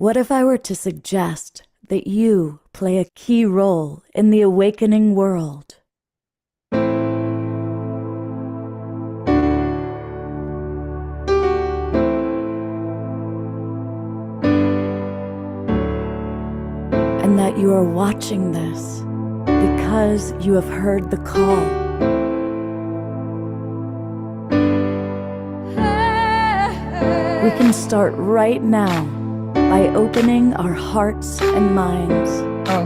What if I were to suggest that you play a key role in the awakening world? And that you are watching this because you have heard the call. We can start right now by opening our hearts and minds. Oh.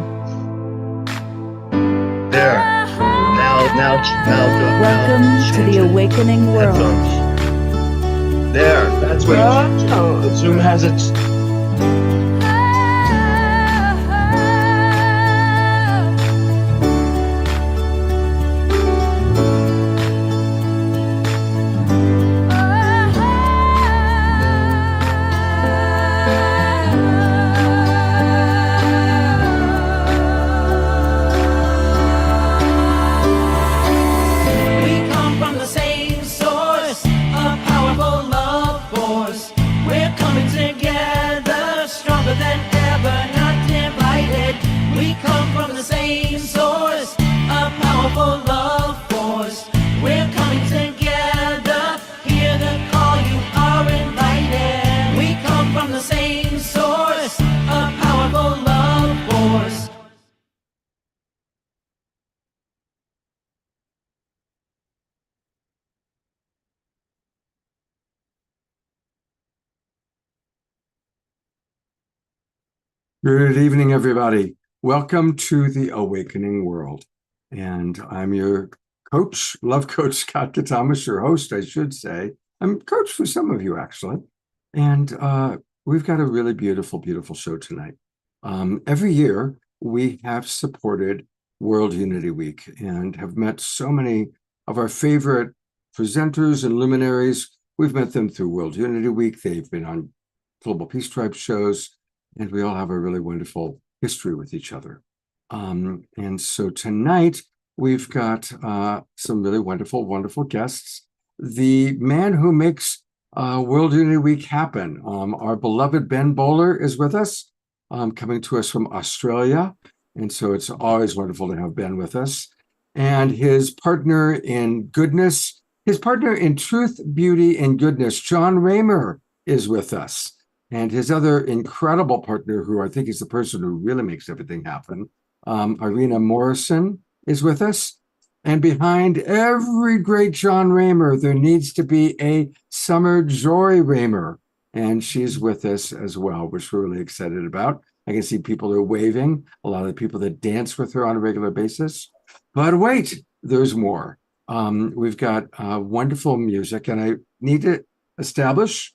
There. Now. Welcome to the awakening world. Headphones. There. That's what it Zoom has its. Good evening, everybody. Welcome to the Awakening World. And I'm your coach, love coach, Scott Katamas, your host, I should say. I'm coach for some of you, actually. And we've got a really beautiful, beautiful show tonight. Every year, we have supported World Unity Week and have met so many of our favorite presenters and luminaries. We've met them through World Unity Week. They've been on Global Peace Tribe shows. And we all have a really wonderful history with each other. And so tonight, we've got some really wonderful, wonderful guests. The man who makes World Unity Week happen, our beloved Ben Bowler is with us, coming to us from Australia. And so it's always wonderful to have Ben with us. And his partner in goodness, his partner in truth, beauty, and goodness, John Raymer, is with us. And his other incredible partner, who I think is the person who really makes everything happen, Irina Morrison, is with us. And behind every great John Raymer, there needs to be a Summer Joy Raymer. And she's with us as well, which we're really excited about. I can see people are waving, a lot of the people that dance with her on a regular basis. But wait, there's more. We've got wonderful music, and I need to establish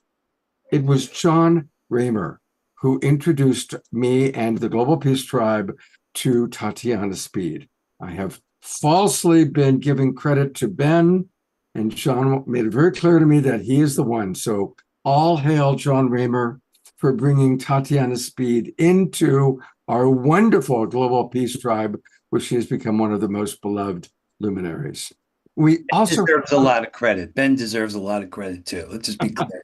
it was John Raymer who introduced me and the Global Peace Tribe to Tatiana Speed. I have falsely been giving credit to Ben, and John made it very clear to me that he is the one. So all hail John Raymer for bringing Tatiana Speed into our wonderful Global Peace Tribe, which has become one of the most beloved luminaries. We also deserves a lot of credit. Ben deserves a lot of credit too. Let's just be clear.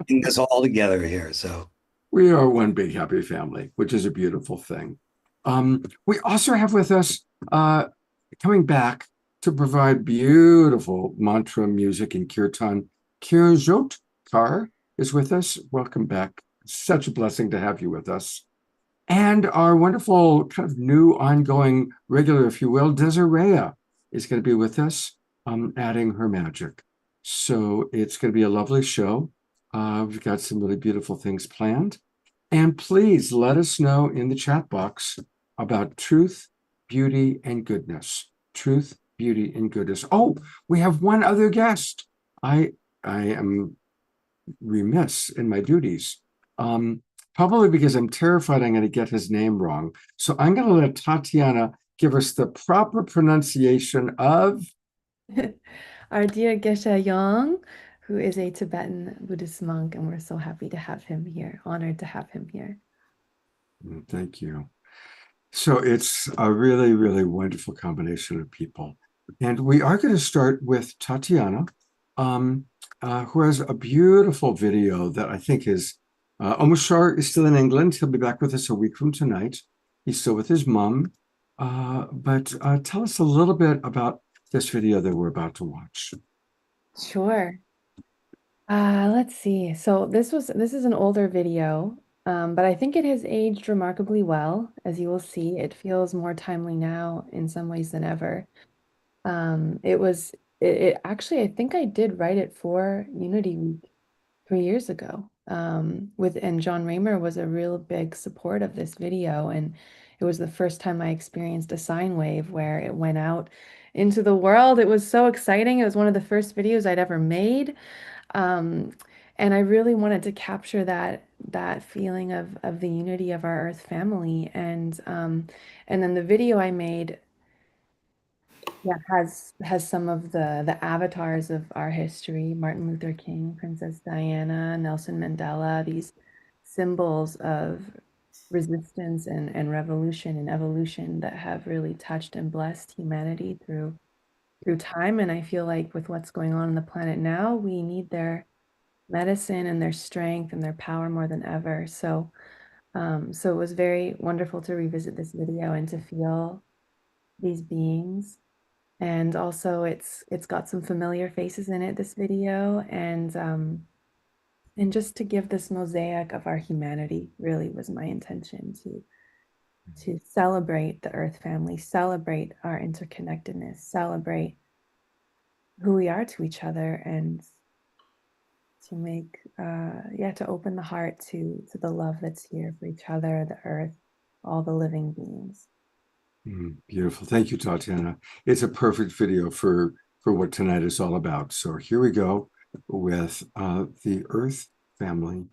Getting us all together here. So we are one big happy family, which is a beautiful thing. We also have with us coming back to provide beautiful mantra music and kirtan. Kiranjot Kaur is with us. Welcome back. Such a blessing to have you with us. And our wonderful kind of new ongoing regular, if you will, Desiree is going to be with us, adding her magic. So it's going to be a lovely show. We've got some really beautiful things planned. And please let us know in the chat box about truth, beauty, and goodness. Truth, beauty, and goodness. Oh, we have one other guest. I am remiss in my duties. Probably because I'm terrified I'm going to get his name wrong. So I'm going to let Tatiana give us the proper pronunciation of our dear Geshe Yang, who is a Tibetan Buddhist monk, and we're so happy to have him here, honored to have him here. Thank you. So it's a really, really wonderful combination of people. And we are going to start with Tatiana, who has a beautiful video that I think is Omoshar is still in England. He'll be back with us a week from tonight. He's still with his mom. But tell us a little bit about this video that we're about to watch. Sure. Let's see. So this is an older video, but I think it has aged remarkably well. As you will see, it feels more timely now in some ways than ever. It actually, I think I did write it for Unity Week 3 years ago. And John Raymer was a real big support of this video, and it was the first time I experienced a sine wave where it went out into the world. It was so exciting. It was one of the first videos I'd ever made. And I really wanted to capture that feeling of the unity of our Earth family. And then the video I made, yeah, has some of the avatars of our history: Martin Luther King, Princess Diana, Nelson Mandela, these symbols of resistance and revolution and evolution that have really touched and blessed humanity through time. And I feel like with what's going on the planet now, we need their medicine and their strength and their power more than ever. So it was very wonderful to revisit this video and to feel these beings. And also it's got some familiar faces in it, this video, and just to give this mosaic of our humanity really was my intention, to celebrate the Earth family, celebrate our interconnectedness, celebrate who we are to each other, and to make to open the heart to the love that's here for each other, the Earth, all the living beings. Beautiful. Thank you, Tatiana. It's a perfect video for what tonight is all about. So here we go with the Earth family.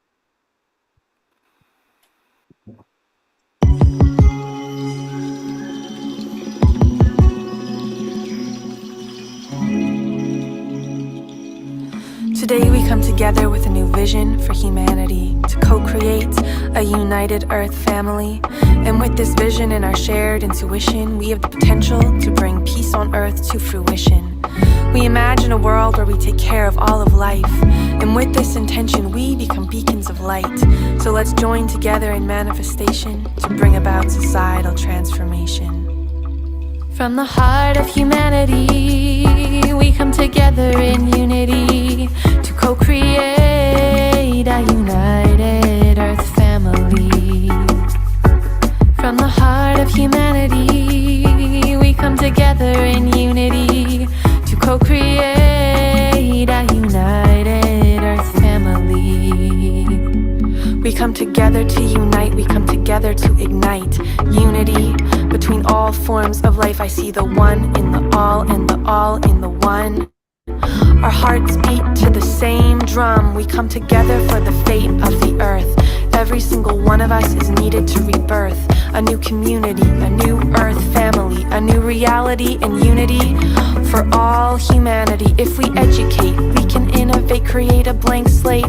Today we come together with a new vision for humanity, to co-create a united Earth family. And with this vision and our shared intuition, we have the potential to bring peace on Earth to fruition. We imagine a world where we take care of all of life, and with this intention we become beacons of light. So let's join together in manifestation to bring about societal transformation. From the heart of humanity, we come together in unity to co-create a united Earth family. From the heart of humanity, we come together in unity to co-create a united Earth family. We come together to unite, we come together to ignite unity between all forms of life. I see the one in the all and the all in the one. Our hearts beat to the same drum. We come together for the fate of the Earth. Every single one of us is needed to rebirth a new community, a new Earth family, a new reality and unity for all humanity. If we educate, we can innovate, create a blank slate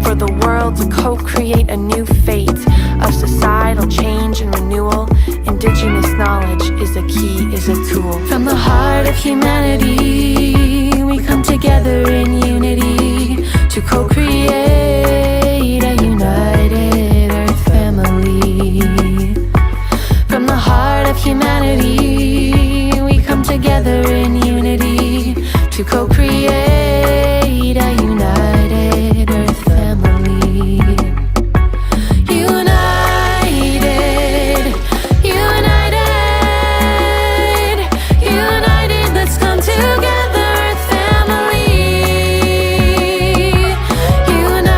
for the world to co-create a new fate of societal change and renewal. Indigenous knowledge is a key, is a tool. From the heart of humanity, we come together in unity to co-create a united Earth family. From the heart of humanity, we come together in unity to co-create a united Earth family. United, united, united, let's come together, Earth family. United.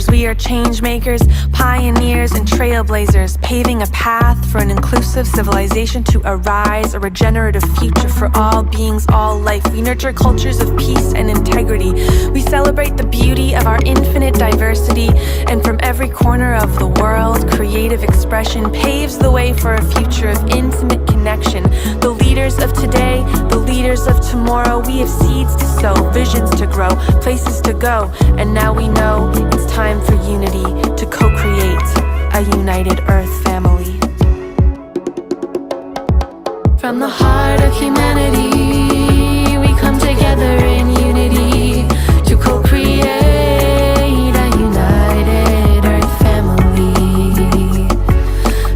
leaders. We are change makers, pioneers, and trailblazers, paving a path for an inclusive civilization to arise, a regenerative future for all beings, all life. We nurture cultures of peace and integrity. We celebrate the beauty of our infinite diversity, and from every corner of the world, creative expression paves the way for a future of intimate connection. The leaders of today, the leaders of tomorrow, we have seeds to sow, visions to grow, places to go, and now we know it's time for unity to co-create a united Earth family. From the heart of humanity, we come together in unity to co-create a united Earth family.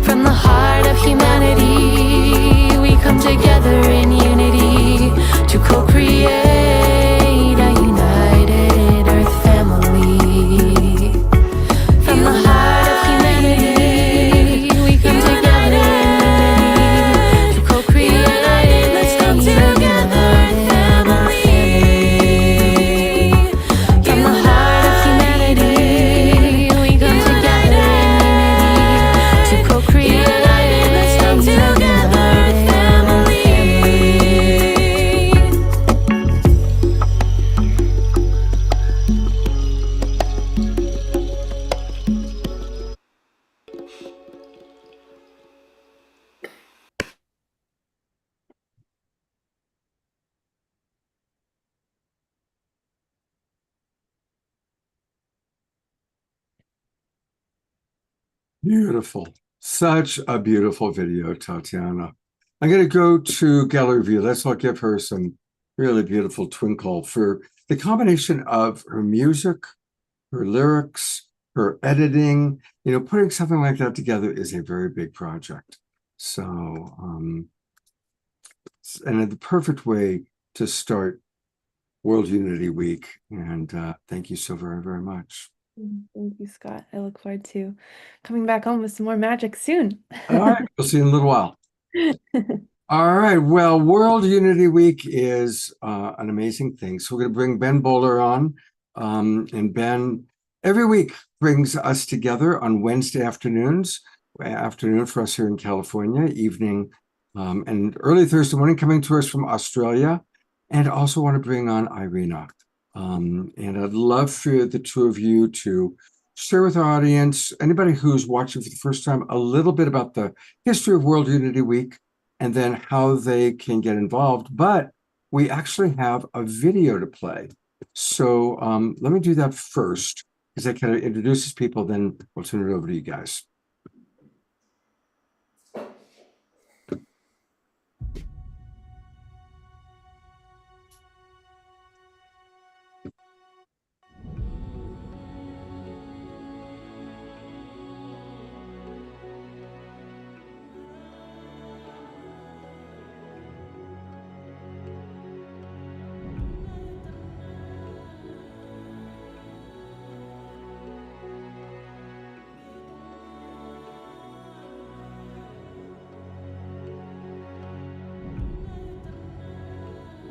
From the heart of humanity, we come together in unity to co-create a united Earth family. From the heart of humanity, we come together in unity to co-create. Let's come together, family. From the heart of humanity, we come together in unity to co-create. Let's come together, family. Beautiful. Such a beautiful video, Tatiana. I'm going to go to Gallery View. Let's all give her some really beautiful twinkle for the combination of her music, her lyrics, her editing. You know, putting something like that together is a very big project. So, and the perfect way to start World Unity Week. And thank you so very, very much. Thank you, Scott. I look forward to coming back home with some more magic soon. All right, we'll see you in a little while. All right, well, World Unity Week is an amazing thing. So we're going to bring Ben Bowler on. And Ben, every week, brings us together on Wednesday afternoon for us here in California, evening and early Thursday morning, coming to us from Australia. And also want to bring on Irina. And I'd love for the two of you to share with our audience, anybody who's watching for the first time, a little bit about the history of World Unity Week and then how they can get involved. But we actually have a video to play. So let me do that first, because that kind of introduces people, then we'll turn it over to you guys.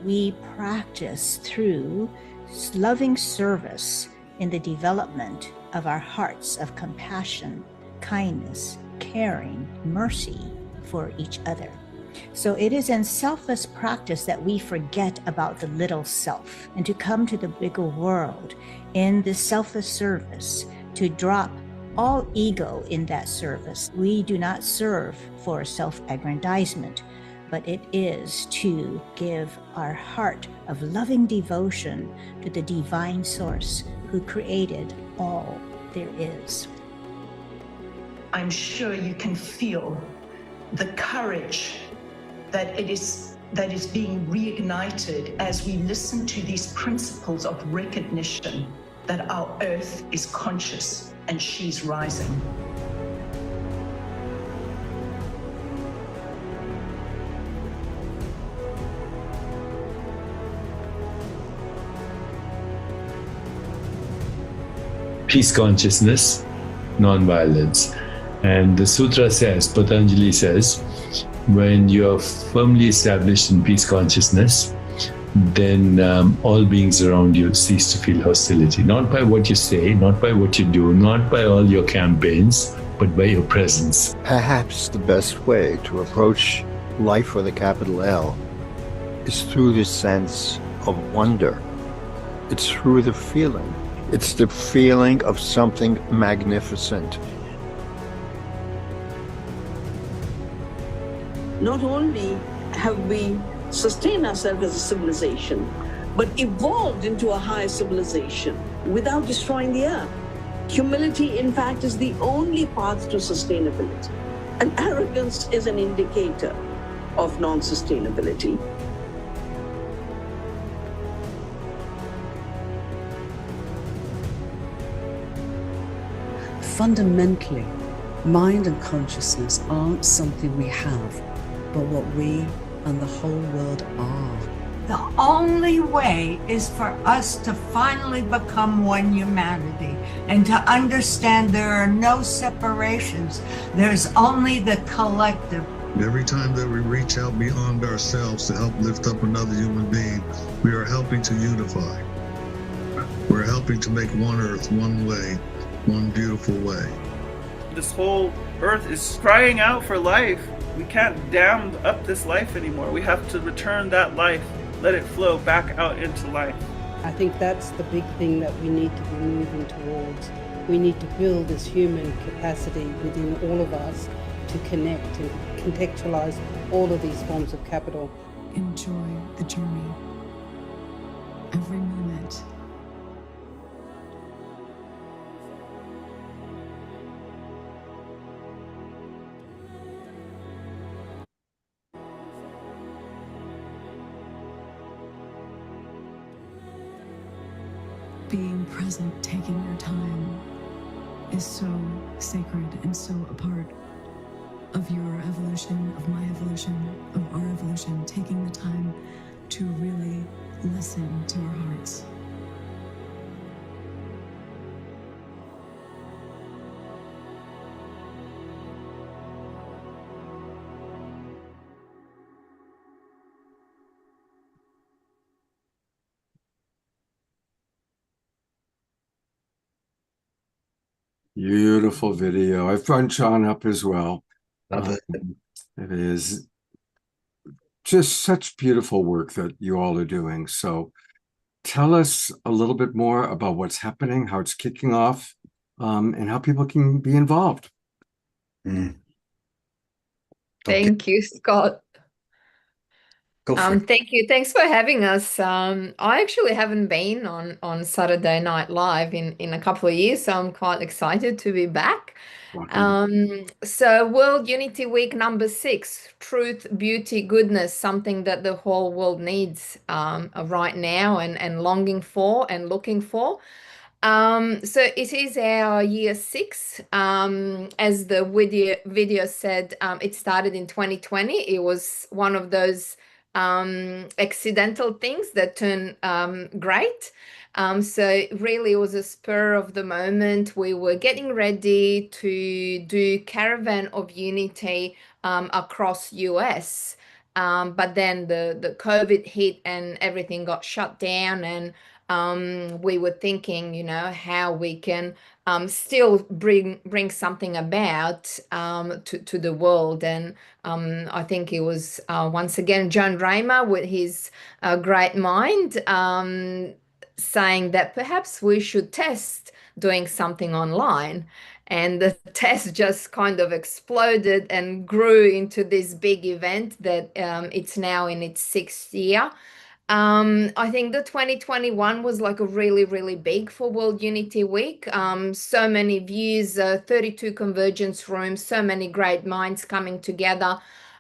We practice through loving service in the development of our hearts of compassion, kindness, caring, mercy for each other. So it is in selfless practice that we forget about the little self and to come to the bigger world in this selfless service, to drop all ego in that service. We do not serve for self-aggrandizement, but it is to give our heart of loving devotion to the divine source who created all there is. I'm sure you can feel the courage that is being reignited as we listen to these principles of recognition that our earth is conscious and she's rising. Peace consciousness, non-violence. And the sutra says, Patanjali says, when you're firmly established in peace consciousness, then all beings around you cease to feel hostility. Not by what you say, not by what you do, not by all your campaigns, but by your presence. Perhaps the best way to approach life with a capital L is through this sense of wonder. It's through the feeling. It's the feeling of something magnificent. Not only have we sustained ourselves as a civilization, but evolved into a higher civilization without destroying the earth. Humility, in fact, is the only path to sustainability. And arrogance is an indicator of non-sustainability. Fundamentally, mind and consciousness aren't something we have, but what we and the whole world are. The only way is for us to finally become one humanity and to understand there are no separations. There's only the collective. Every time that we reach out beyond ourselves to help lift up another human being, we are helping to unify. We're helping to make one earth, one way, one beautiful way. This whole earth is crying out for life. We can't dam up this life anymore. We have to return that life, let it flow back out into life. I think that's the big thing that we need to be moving towards. We need to build this human capacity within all of us to connect and contextualize all of these forms of capital. Enjoy the journey, every moment. Being present, taking your time, is so sacred and so a part of your evolution, of my evolution, of our evolution, taking the time to really listen to our hearts. Beautiful video. I've brought John up as well. Love it. It is just such beautiful work that you all are doing. So tell us a little bit more about what's happening, how it's kicking off, and how people can be involved. Thank you, Scott. Go for it. Thank you. Thanks for having us. I actually haven't been on Saturday Night Live in a couple of years, so I'm quite excited to be back. So World Unity Week number 6, truth, beauty, goodness, something that the whole world needs right now and longing for and looking for. So it is our year 6. As the video said, it started in 2020. It was one of those accidental things that turn great. So really it was a spur of the moment. We were getting ready to do Caravan of Unity across US. But then the COVID hit and everything got shut down, and we were thinking, you know, how we can still bring something about to the world. And I think it was once again John Raymer with his great mind saying that perhaps we should test doing something online. And the test just kind of exploded and grew into this big event that it's now in its 6th year. I think the 2021 was like a really big for World Unity Week. So many views, 32 convergence rooms, so many great minds coming together.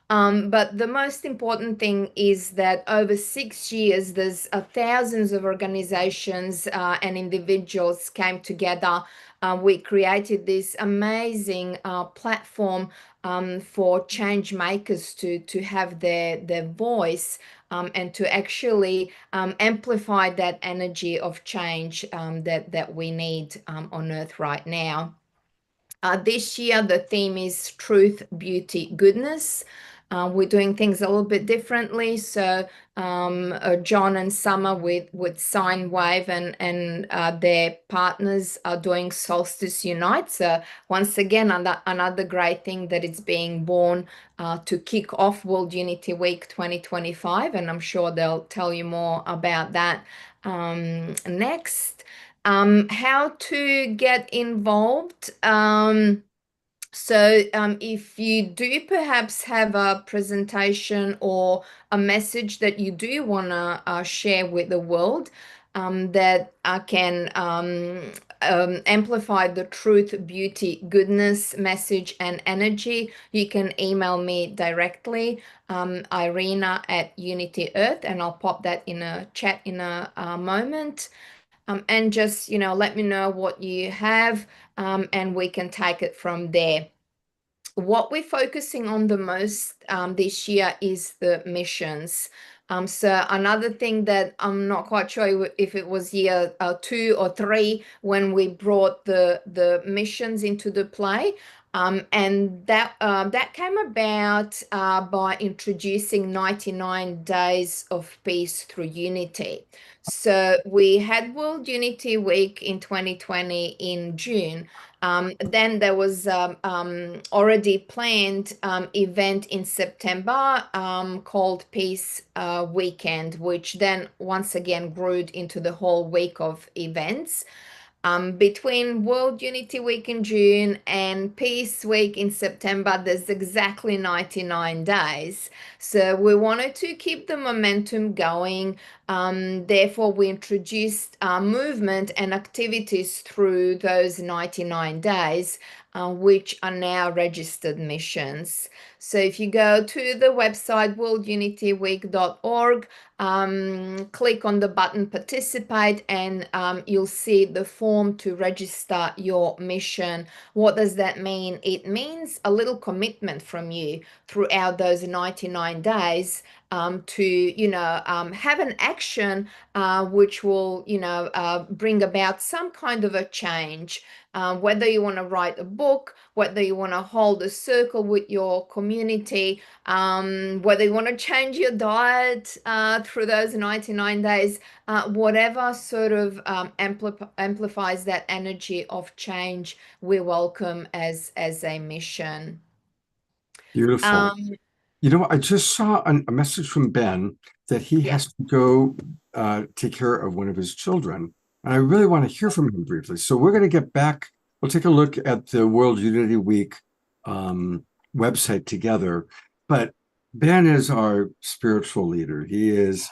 But the most important thing is that over 6 years, there's thousands of organizations and individuals came together. We created this amazing platform for change makers to have their voice and to actually amplify that energy of change that we need on Earth right now. This year, the theme is truth, beauty, goodness. We're doing things a little bit differently. So John and Summer with Sine Wave and their partners are doing Solstice Unite. So once again, another great thing that it's being born to kick off World Unity Week 2025, and I'm sure they'll tell you more about that next. How to get involved. So if you do perhaps have a presentation or a message that you do want to share with the world that can amplify the truth, beauty, goodness, message, and energy, you can email me directly, Irina@Unity Earth, and I'll pop that in a chat in a moment. And just, let me know what you have, and we can take it from there. What we're focusing on the most this year is the missions. So another thing that I'm not quite sure if it was year 2 or 3 when we brought the missions into the play. And that came about by introducing 99 Days of Peace through Unity. So we had World Unity Week in 2020 in June. Then there was already planned event in September called Peace Weekend, which then once again grew into the whole week of events. Between World Unity Week in June and Peace Week in September, there's exactly 99 days. So we wanted to keep the momentum going. Therefore, we introduced movement and activities through those 99 days, which are now registered missions. So if you go to the website worldunityweek.org, click on the button participate, and you'll see the form to register your mission. What does that mean? It means a little commitment from you throughout those 99 days to have an action which will bring about some kind of a change, whether you want to write a book, whether you want to hold a circle with your community, whether you want to change your diet through those 99 days, whatever sort of amplifies that energy of change, we welcome as a mission. Beautiful. I just saw a message from Ben that he has to go take care of one of his children. And I really want to hear from him briefly. So we're going to get back. We'll take a look at the World Unity Week website together. But Ben is our spiritual leader. He is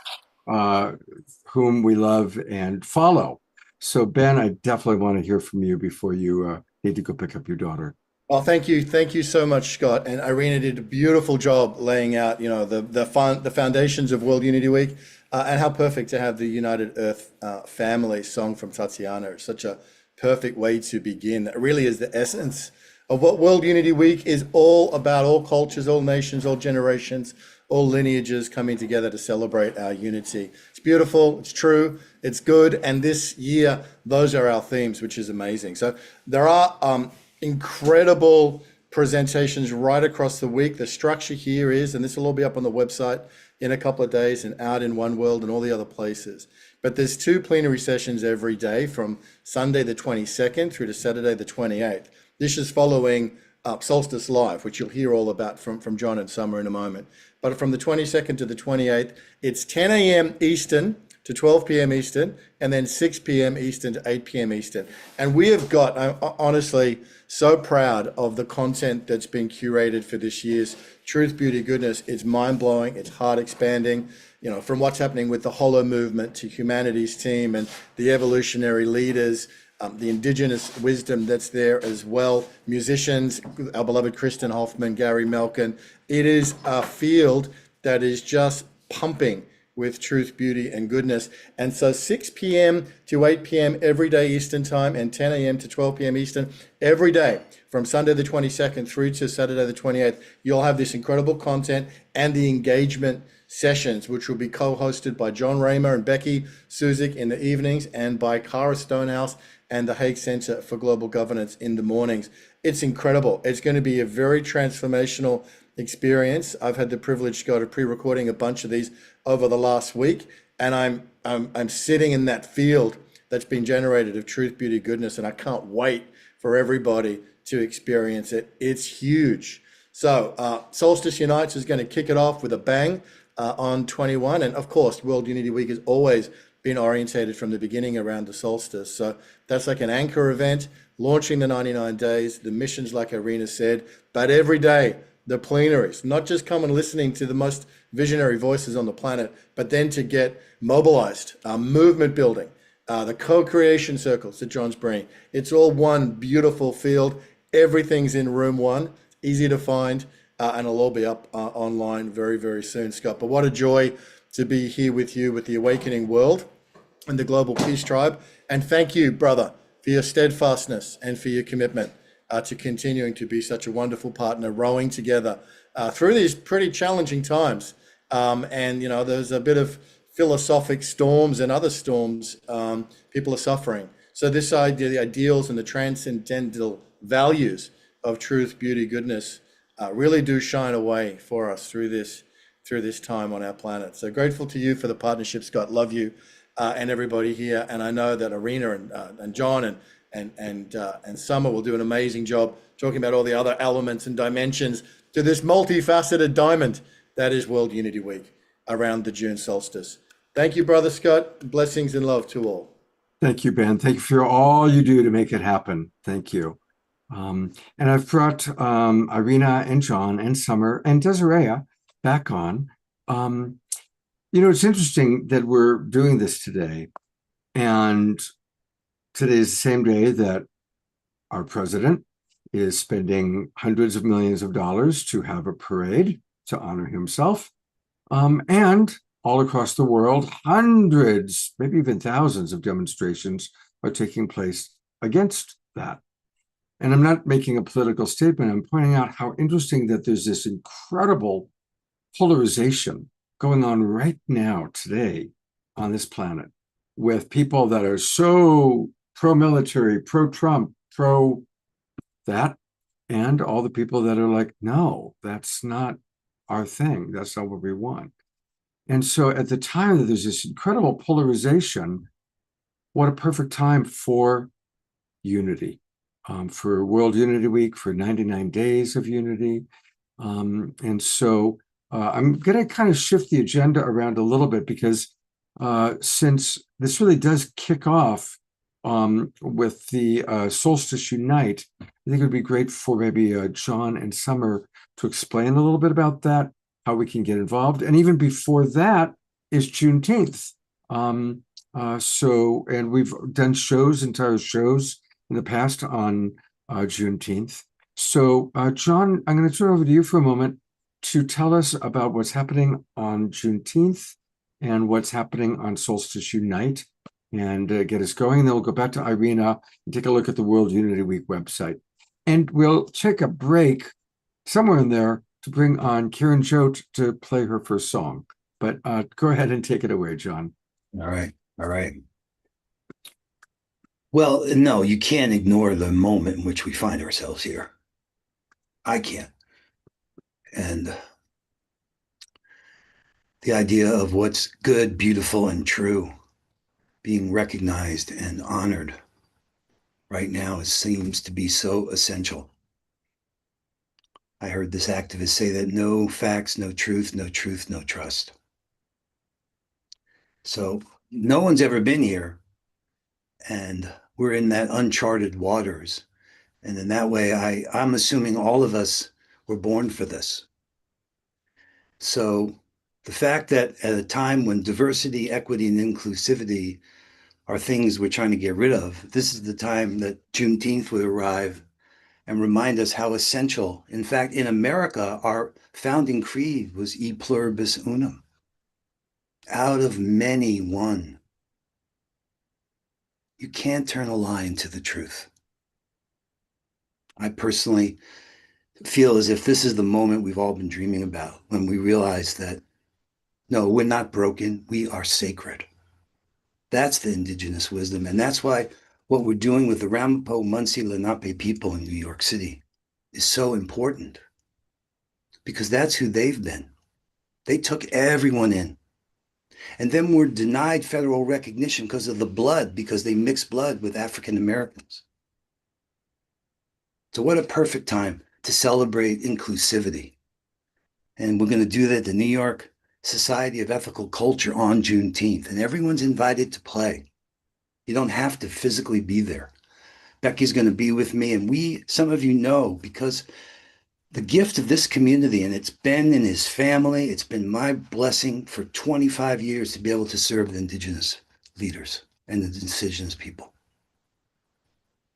whom we love and follow. So Ben, I definitely want to hear from you before you need to go pick up your daughter. Well, thank you so much, Scott. And Irina did a beautiful job laying out, the foundations of World Unity Week, and how perfect to have the United Earth family song from Tatiana. It's such a perfect way to begin. It really is the essence of what World Unity Week is all about. All cultures, all nations, all generations, all lineages coming together to celebrate our unity. It's beautiful, it's true, it's good. And this year, those are our themes, which is amazing. So there are incredible presentations right across the week. The structure here is, and this will all be up on the website in a couple of days and out in One World and all the other places. But there's 2 plenary sessions every day from Sunday the 22nd through to Saturday the 28th. This is following Solstice Live, which you'll hear all about from John and Summer in a moment. But from the 22nd to the 28th, it's 10 a.m. Eastern to 12 p.m. Eastern, and then 6 p.m. Eastern to 8 p.m. Eastern. And we have got, I'm honestly so proud of the content that's been curated for this year's Truth, Beauty, Goodness. It's mind-blowing, it's heart-expanding, from what's happening with the Hollow Movement to Humanity's Team and the evolutionary leaders, the indigenous wisdom that's there as well, musicians, our beloved Kristen Hoffman, Gary Melkin. It is a field that is just pumping with truth, beauty, and goodness. And so 6 p.m. to 8 p.m. every day Eastern time, and 10 a.m. to 12 p.m. Eastern every day from Sunday the 22nd through to Saturday the 28th. You'll have this incredible content and the engagement sessions, which will be co-hosted by John Raymer and Becky Suzik in the evenings, and by Cara Stonehouse and the Hague Center for Global Governance in the mornings. It's incredible. It's going to be a very transformational experience. I've had the privilege, Scott, of pre-recording a bunch of these over the last week, and I'm sitting in that field that's been generated of truth, beauty, goodness, and I can't wait for everybody to experience it. It's huge. So Solstice Unites is going to kick it off with a bang on 21, and of course, World Unity Week has always been orientated from the beginning around the solstice. So that's like an anchor event, launching the 99 days, the missions like Irina said, but every day, the plenaries, not just come and listening to the most visionary voices on the planet, but then to get mobilized, movement building, the co-creation circles that John's bringing. It's all one beautiful field. Everything's in room one, easy to find, and it'll all be up online very, very soon, Scott. But what a joy to be here with you with the Awakening World and the Global Peace Tribe. And thank you, brother, for your steadfastness and for your commitment to continuing to be such a wonderful partner, rowing together through these pretty challenging times. And, you know, there's a bit of philosophic storms and other storms people are suffering. So this idea, the ideals and the transcendental values of truth, beauty, goodness really do shine away for us through this time on our planet. So grateful to you for the partnership, Scott. Love you and everybody here. And I know that Irina and John and Summer will do an amazing job talking about all the other elements and dimensions to this multifaceted diamond that is World Unity Week around the June solstice. Thank you, Brother Scott. Blessings and love to all. Thank you, Ben. Thank you for all you do to make it happen. Thank you. And I've brought Irina and John and Summer and Desiree back on. You know, it's interesting that we're doing this today. And today is the same day that our president is spending hundreds of millions of dollars to have a parade to honor himself. And all across the world, hundreds, maybe even thousands of demonstrations are taking place against that. And I'm not making a political statement. I'm pointing out how interesting that there's this incredible polarization going on right now, today, on this planet, with people that are so pro-military, pro-Trump, pro-that, and all the people that are like, no, that's not our thing. That's not what we want. And so at the time that there's this incredible polarization, what a perfect time for unity, for World Unity Week, for 99 days of unity. And so I'm going to kind of shift the agenda around a little bit because since this really does kick off with the Solstice Unite, I think it would be great for maybe John and Summer to explain a little bit about that, how we can get involved. And even before that is Juneteenth. And we've done entire shows in the past on Juneteenth. So John, I'm going to turn it over to you for a moment to tell us about what's happening on Juneteenth and what's happening on Solstice Unite and get us going. And then we'll go back to Irina and take a look at the World Unity Week website. And we'll take a break somewhere in there to bring on Karen Jote to play her first song. But go ahead and take it away, John. All right. All right. Well, no, you can't ignore the moment in which we find ourselves here. I can't. And the idea of what's good, beautiful, and true being recognized and honored right now seems to be so essential. I heard this activist say that no facts, no truth, no truth, no trust. So no one's ever been here, and we're in that uncharted waters. And in that way, I'm assuming all of us were born for this. So the fact that at a time when diversity, equity, and inclusivity are things we're trying to get rid of, this is the time that Juneteenth would arrive and remind us how essential. In fact, in America, our founding creed was E pluribus unum. Out of many, one. You can't turn a lie into the truth. I personally feel as if this is the moment we've all been dreaming about, when we realize that, no, we're not broken, we are sacred. That's the indigenous wisdom. And that's why what we're doing with the Ramapo Munsee Lenape people in New York City is so important. because that's who they've been. They took everyone in. And then were denied federal recognition because of the blood, because they mixed blood with African Americans. So what a perfect time to celebrate inclusivity. And we're going to do that at the New York Society of Ethical Culture on Juneteenth. And everyone's invited to play. You don't have to physically be there. Becky's going to be with me. And some of you know, because the gift of this community, and it's Ben and his family, it's been my blessing for 25 years to be able to serve the Indigenous leaders and the Indigenous people.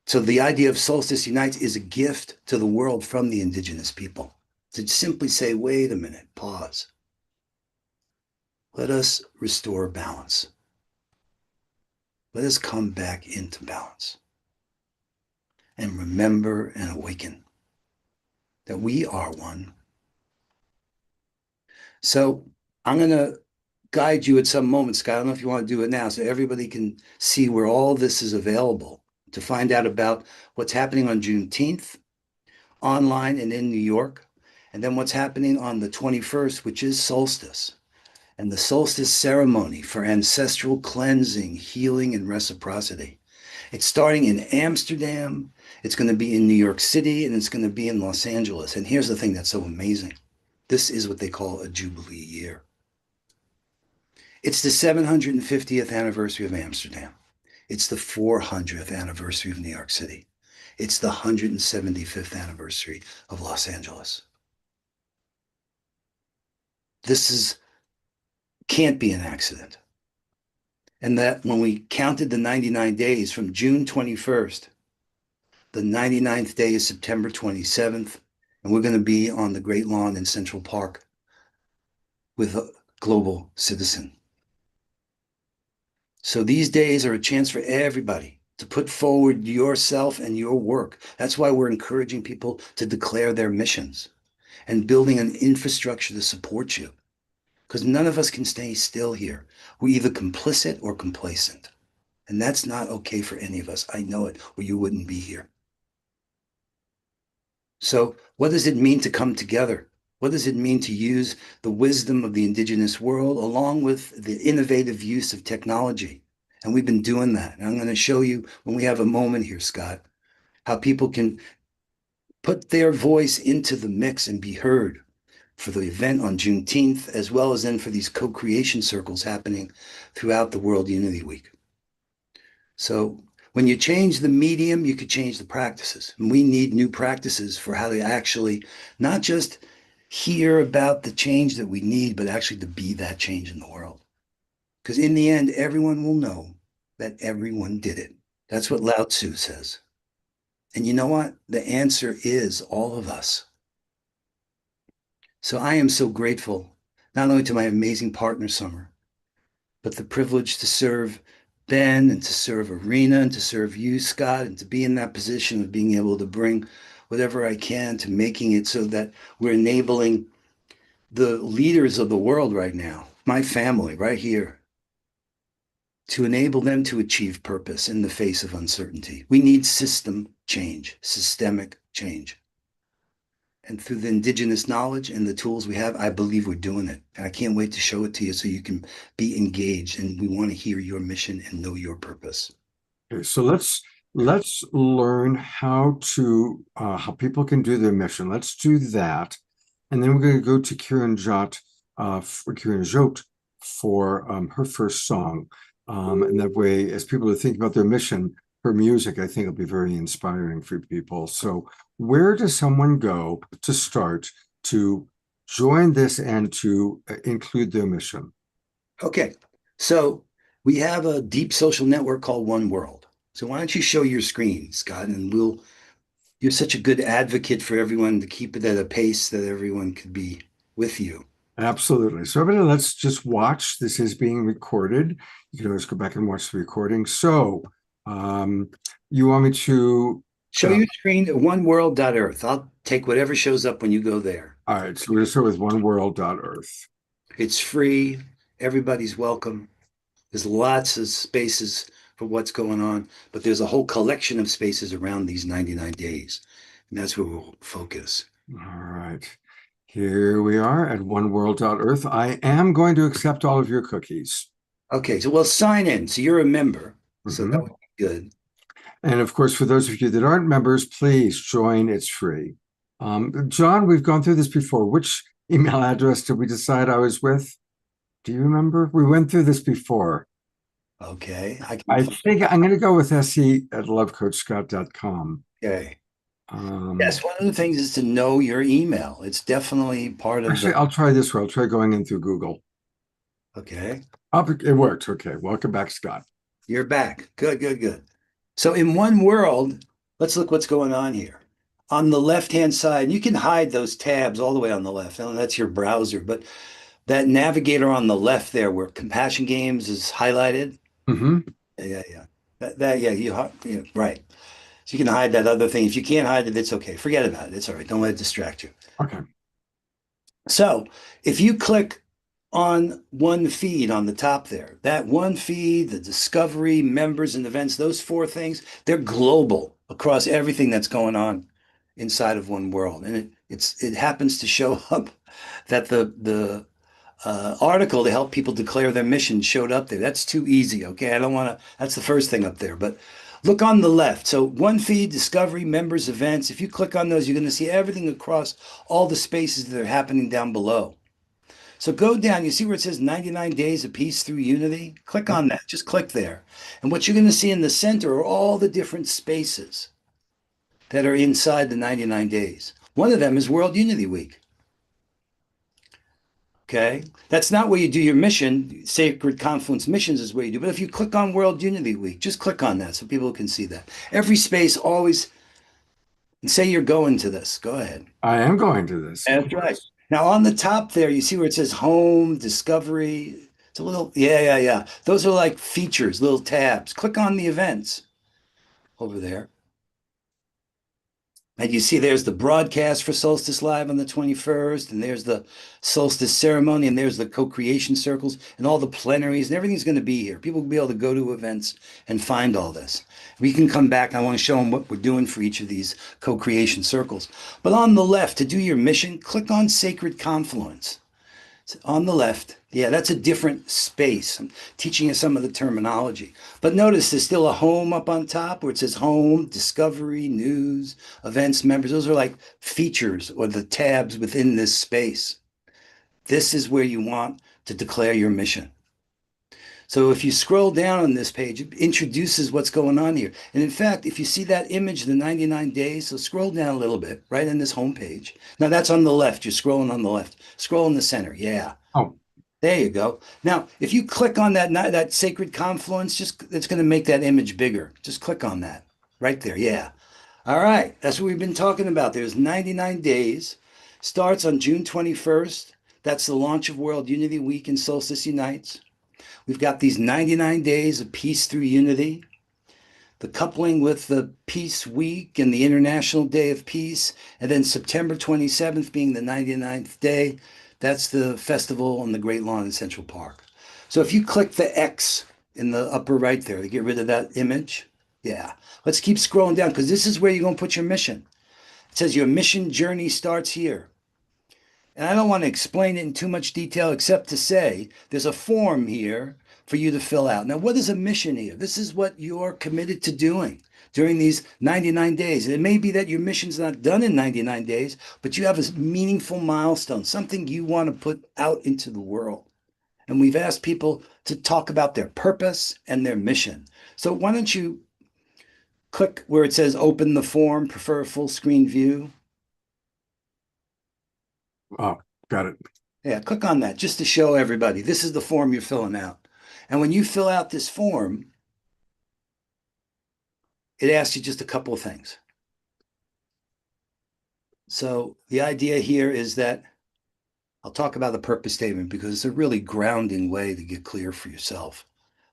So the idea of Solstice Unites is a gift to the world from the Indigenous people. To simply say, wait a minute, pause. Let us restore balance. Let us come back into balance. And remember and awaken that we are one. So I'm going to guide you at some moment, Scott. I don't know if you want to do it now so everybody can see where all this is available to find out about what's happening on Juneteenth, online and in New York, and then what's happening on the 21st, which is solstice, and the solstice ceremony for ancestral cleansing, healing, and reciprocity. It's starting in Amsterdam, it's going to be in New York City, and it's going to be in Los Angeles. And here's the thing that's so amazing. This is what they call a Jubilee year. It's the 750th anniversary of Amsterdam. It's the 400th anniversary of New York City. It's the 175th anniversary of Los Angeles. This can't be an accident. And that when we counted the 99 days from June 21st, the 99th day is September 27th, and we're going to be on the Great Lawn in Central Park with a global citizen. So these days are a chance for everybody to put forward yourself and your work. That's why we're encouraging people to declare their missions and building an infrastructure to support you. Because none of us can stay still here. We're either complicit or complacent. And that's not okay for any of us. I know it, or you wouldn't be here. So what does it mean to come together? What does it mean to use the wisdom of the Indigenous world along with the innovative use of technology? And we've been doing that. And I'm going to show you when we have a moment here, Scott, how people can put their voice into the mix and be heard for the event on Juneteenth, as well as then for these co-creation circles happening throughout the World Unity Week. So when you change the medium, you could change the practices. And we need new practices for how to actually not just hear about the change that we need, but actually to be that change in the world. Because in the end, everyone will know that everyone did it. That's what Lao Tzu says. And you know what? The answer is all of us. So I am so grateful, not only to my amazing partner, Summer, but the privilege to serve Ben and to serve Arena and to serve you, Scott, and to be in that position of being able to bring whatever I can to making it so that we're enabling the leaders of the world right now, my family right here, to enable them to achieve purpose in the face of uncertainty. We need system change, systemic change. And through the Indigenous knowledge and the tools we have, I believe we're doing it. And I can't wait to show it to you so you can be engaged. And we want to hear your mission and know your purpose. Okay, so let's learn how people can do their mission. Let's do that. And then we're going to go to Kieran Jot for her first song. And that way, as people are thinking about their mission, her music, I think, will be very inspiring for people. So where does someone go to start to join this and to include their mission? Okay, so we have a deep social network called One World. So why don't you show your screen, Scott, and you're such a good advocate for everyone to keep it at a pace that everyone could be with you. Absolutely. So everybody, let's just watch. This is being recorded. You can always go back and watch the recording. So you want me to show your screen at oneworld.earth. I'll take whatever shows up when you go there. All right. So we're going to start with oneworld.earth. It's free. Everybody's welcome. There's lots of spaces for what's going on, but there's a whole collection of spaces around these 99 days. And that's where we'll focus. All right. Here we are at oneworld.earth. I am going to accept all of your cookies. Okay, so we'll sign in. So you're a member. So that would be good. And of course, for those of you that aren't members, please join. It's free. John, we've gone through this before. Which email address did we decide I was with? Do you remember? We went through this before. Okay. I think I'm going to go with se@lovecoachscott.com. Okay. Yes, one of the things is to know your email. It's definitely part of Actually, the... I'll try this way. I'll try going in through Google. Okay. It worked. Okay. Welcome back, Scott. You're back. Good, good, good. So in One World, let's look what's going on here. On the left-hand side, you can hide those tabs all the way on the left. Now, that's your browser, but that navigator on the left there where Compassion Games is highlighted. Mm-hmm. Yeah. Right. So you can hide that other thing. If you can't hide it, it's okay. Forget about it. It's all right. Don't let it distract you. Okay. So if you click on one feed on the top there, that one feed, the discovery, members and events, those four things, they're global across everything that's going on inside of One World. And it happens to show up that the article to help people declare their mission showed up there. That's too easy. Okay. I don't want to, that's the first thing up there, but look on the left. So one feed, discovery, members, events. If you click on those, you're going to see everything across all the spaces that are happening down below. So go down, you see where it says 99 Days of Peace Through Unity? Click on that, just click there. And what you're going to see in the center are all the different spaces that are inside the 99 days. One of them is World Unity Week. Okay, that's not where you do your mission. Sacred Confluence Missions is where you do. But if you click on World Unity Week, just click on that so people can see that. Every space always, and say you're going to this. Go ahead. I am going to this. That's right. Now on the top there, you see where it says Home, Discovery. It's a little, yeah. Those are like features, little tabs. Click on the events over there. And you see there's the broadcast for Solstice Live on the 21st, and there's the Solstice Ceremony, and there's the co-creation circles, and all the plenaries, and everything's going to be here. People will be able to go to events and find all this. We can come back, and I want to show them what we're doing for each of these co-creation circles. But on the left, to do your mission, click on Sacred Confluence. On the left, yeah, that's a different space. I'm teaching you some of the terminology. But notice there's still a home up on top where it says home, discovery, news, events, members. Those are like features or the tabs within this space. This is where you want to declare your mission. So if you scroll down on this page, it introduces what's going on here. And in fact, if you see that image, the 99 days, so scroll down a little bit, right in this home page. Now that's on the left. You're scrolling on the left. Scroll in the center. Yeah. Oh, there you go. Now, if you click on that Sacred Confluence, it's going to make that image bigger. Just click on that right there. Yeah. All right. That's what we've been talking about. There's 99 days. Starts on June 21st. That's the launch of World Unity Week and Solstice Unites. We've got these 99 days of peace through unity, the coupling with the Peace Week and the International Day of Peace, and then September 27th being the 99th day. That's the festival on the Great Lawn in Central Park. So if you click the X in the upper right there to get rid of that image, yeah. Let's keep scrolling down because this is where you're going to put your mission. It says your mission journey starts here. And I don't want to explain it in too much detail except to say there's a form here for you to fill out. Now, what is a mission here? This is what you're committed to doing during these 99 days. And it may be that your mission's not done in 99 days, but you have a meaningful milestone, something you want to put out into the world. And we've asked people to talk about their purpose and their mission. So why don't you click where it says open the form, prefer full screen view. Oh, got it. Yeah, click on that just to show everybody. This is the form you're filling out. And when you fill out this form, it asks you just a couple of things. So the idea here is that I'll talk about the purpose statement because it's a really grounding way to get clear for yourself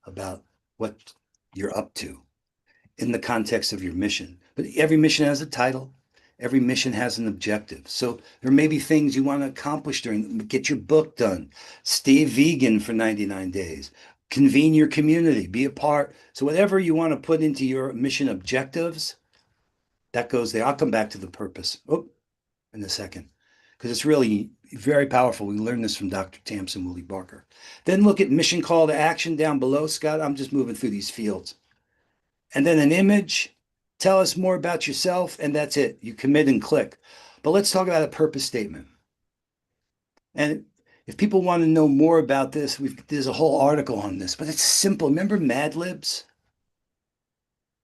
about what you're up to in the context of your mission. But every mission has a title. Every mission has an objective. So there may be things you want to accomplish get your book done, stay vegan for 99 days, convene your community, be a part. So whatever you want to put into your mission objectives, that goes there. I'll come back to the purpose in a second. because it's really very powerful. We learned this from Dr. Tamsin Woolley Barker. Then look at mission call to action down below, Scott. I'm just moving through these fields. And then an image, tell us more about yourself, and that's it. You commit and click. But let's talk about a purpose statement. And if people want to know more about this, there's a whole article on this, but it's simple. Remember Mad Libs?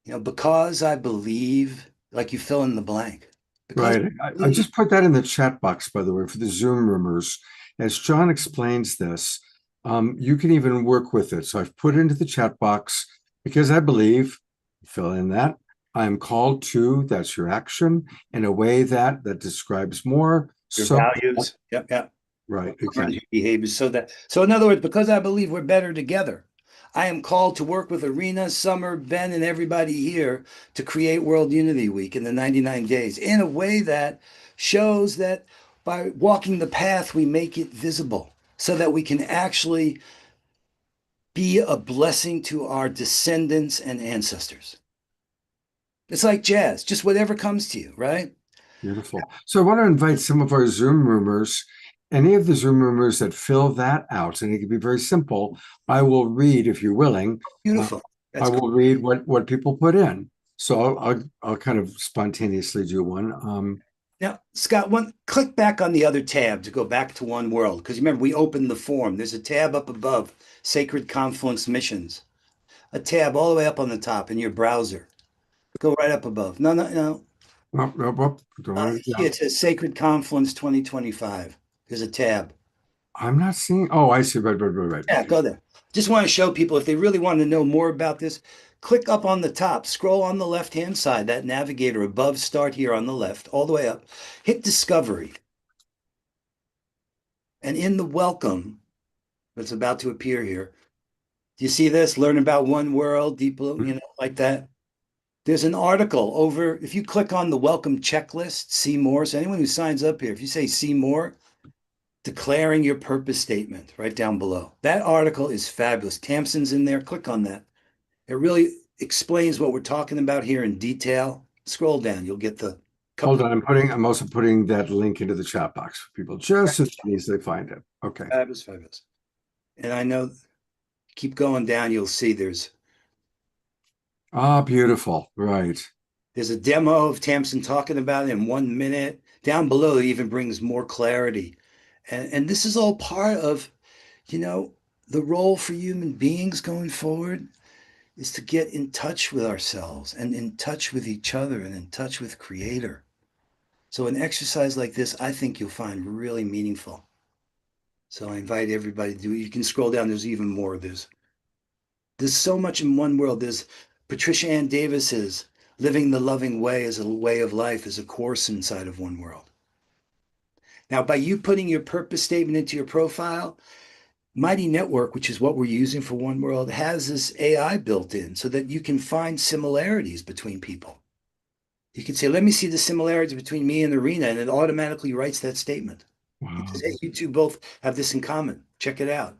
You know, because I believe, like you fill in the blank. Right. I just put that in the chat box, by the way, for the Zoom roomers. As John explains this, you can even work with it. So I've put it into the chat box because I believe, fill in that, I am called to, that's your action, in a way that describes more. Your values. Yep. Right. Exactly. Behaviors. So in other words, because I believe we're better together, I am called to work with Arena, Summer, Ben, and everybody here to create World Unity Week in the 99 days in a way that shows that by walking the path, we make it visible so that we can actually be a blessing to our descendants and ancestors. It's like jazz, just whatever comes to you, right? Beautiful. So I want to invite some of our Zoom roomers, any of the Zoom roomers that fill that out, and it can be very simple. I will read, if you're willing. Beautiful. I will read what people put in. So I'll kind of spontaneously do one. Now, Scott, click back on the other tab to go back to One World, because remember, we opened the form. There's a tab up above, Sacred Confluence Missions. A tab all the way up on the top in your browser. Go right up above. No. It says Sacred Confluence 2025. There's a tab. I'm not seeing. Oh, I see. Right. Yeah, go there. Just want to show people, if they really want to know more about this, click up on the top, scroll on the left-hand side, that navigator above, start here on the left, all the way up, hit Discovery. And in the welcome that's about to appear here, do you see this? Learn about One World, deep, like that. There's an article over, if you click on the welcome checklist, see more. So anyone who signs up here, if you say see more, declaring your purpose statement right down below. That article is fabulous. Tamsin's in there. Click on that. It really explains what we're talking about here in detail. Scroll down. You'll get the. Hold on. I'm also putting that link into the chat box for people just as soon as they find it. Okay. Fabulous. And I know, keep going down. You'll see there's. Beautiful. Right. There's a demo of Tamsin talking about it in 1 minute. Down below, it even brings more clarity. And this is all part of, the role for human beings going forward is to get in touch with ourselves and in touch with each other and in touch with Creator. So an exercise like this, I think you'll find really meaningful. So I invite everybody to do it. You can scroll down. There's even more. There's so much in One World. There's Patricia Ann Davis's Living the Loving Way as a Way of Life is a course inside of One World. Now, by you putting your purpose statement into your profile, Mighty Network, which is what we're using for One World, has this AI built in so that you can find similarities between people. You can say, let me see the similarities between me and Arena, and it automatically writes that statement. Wow. It says, hey, you two both have this in common. Check it out.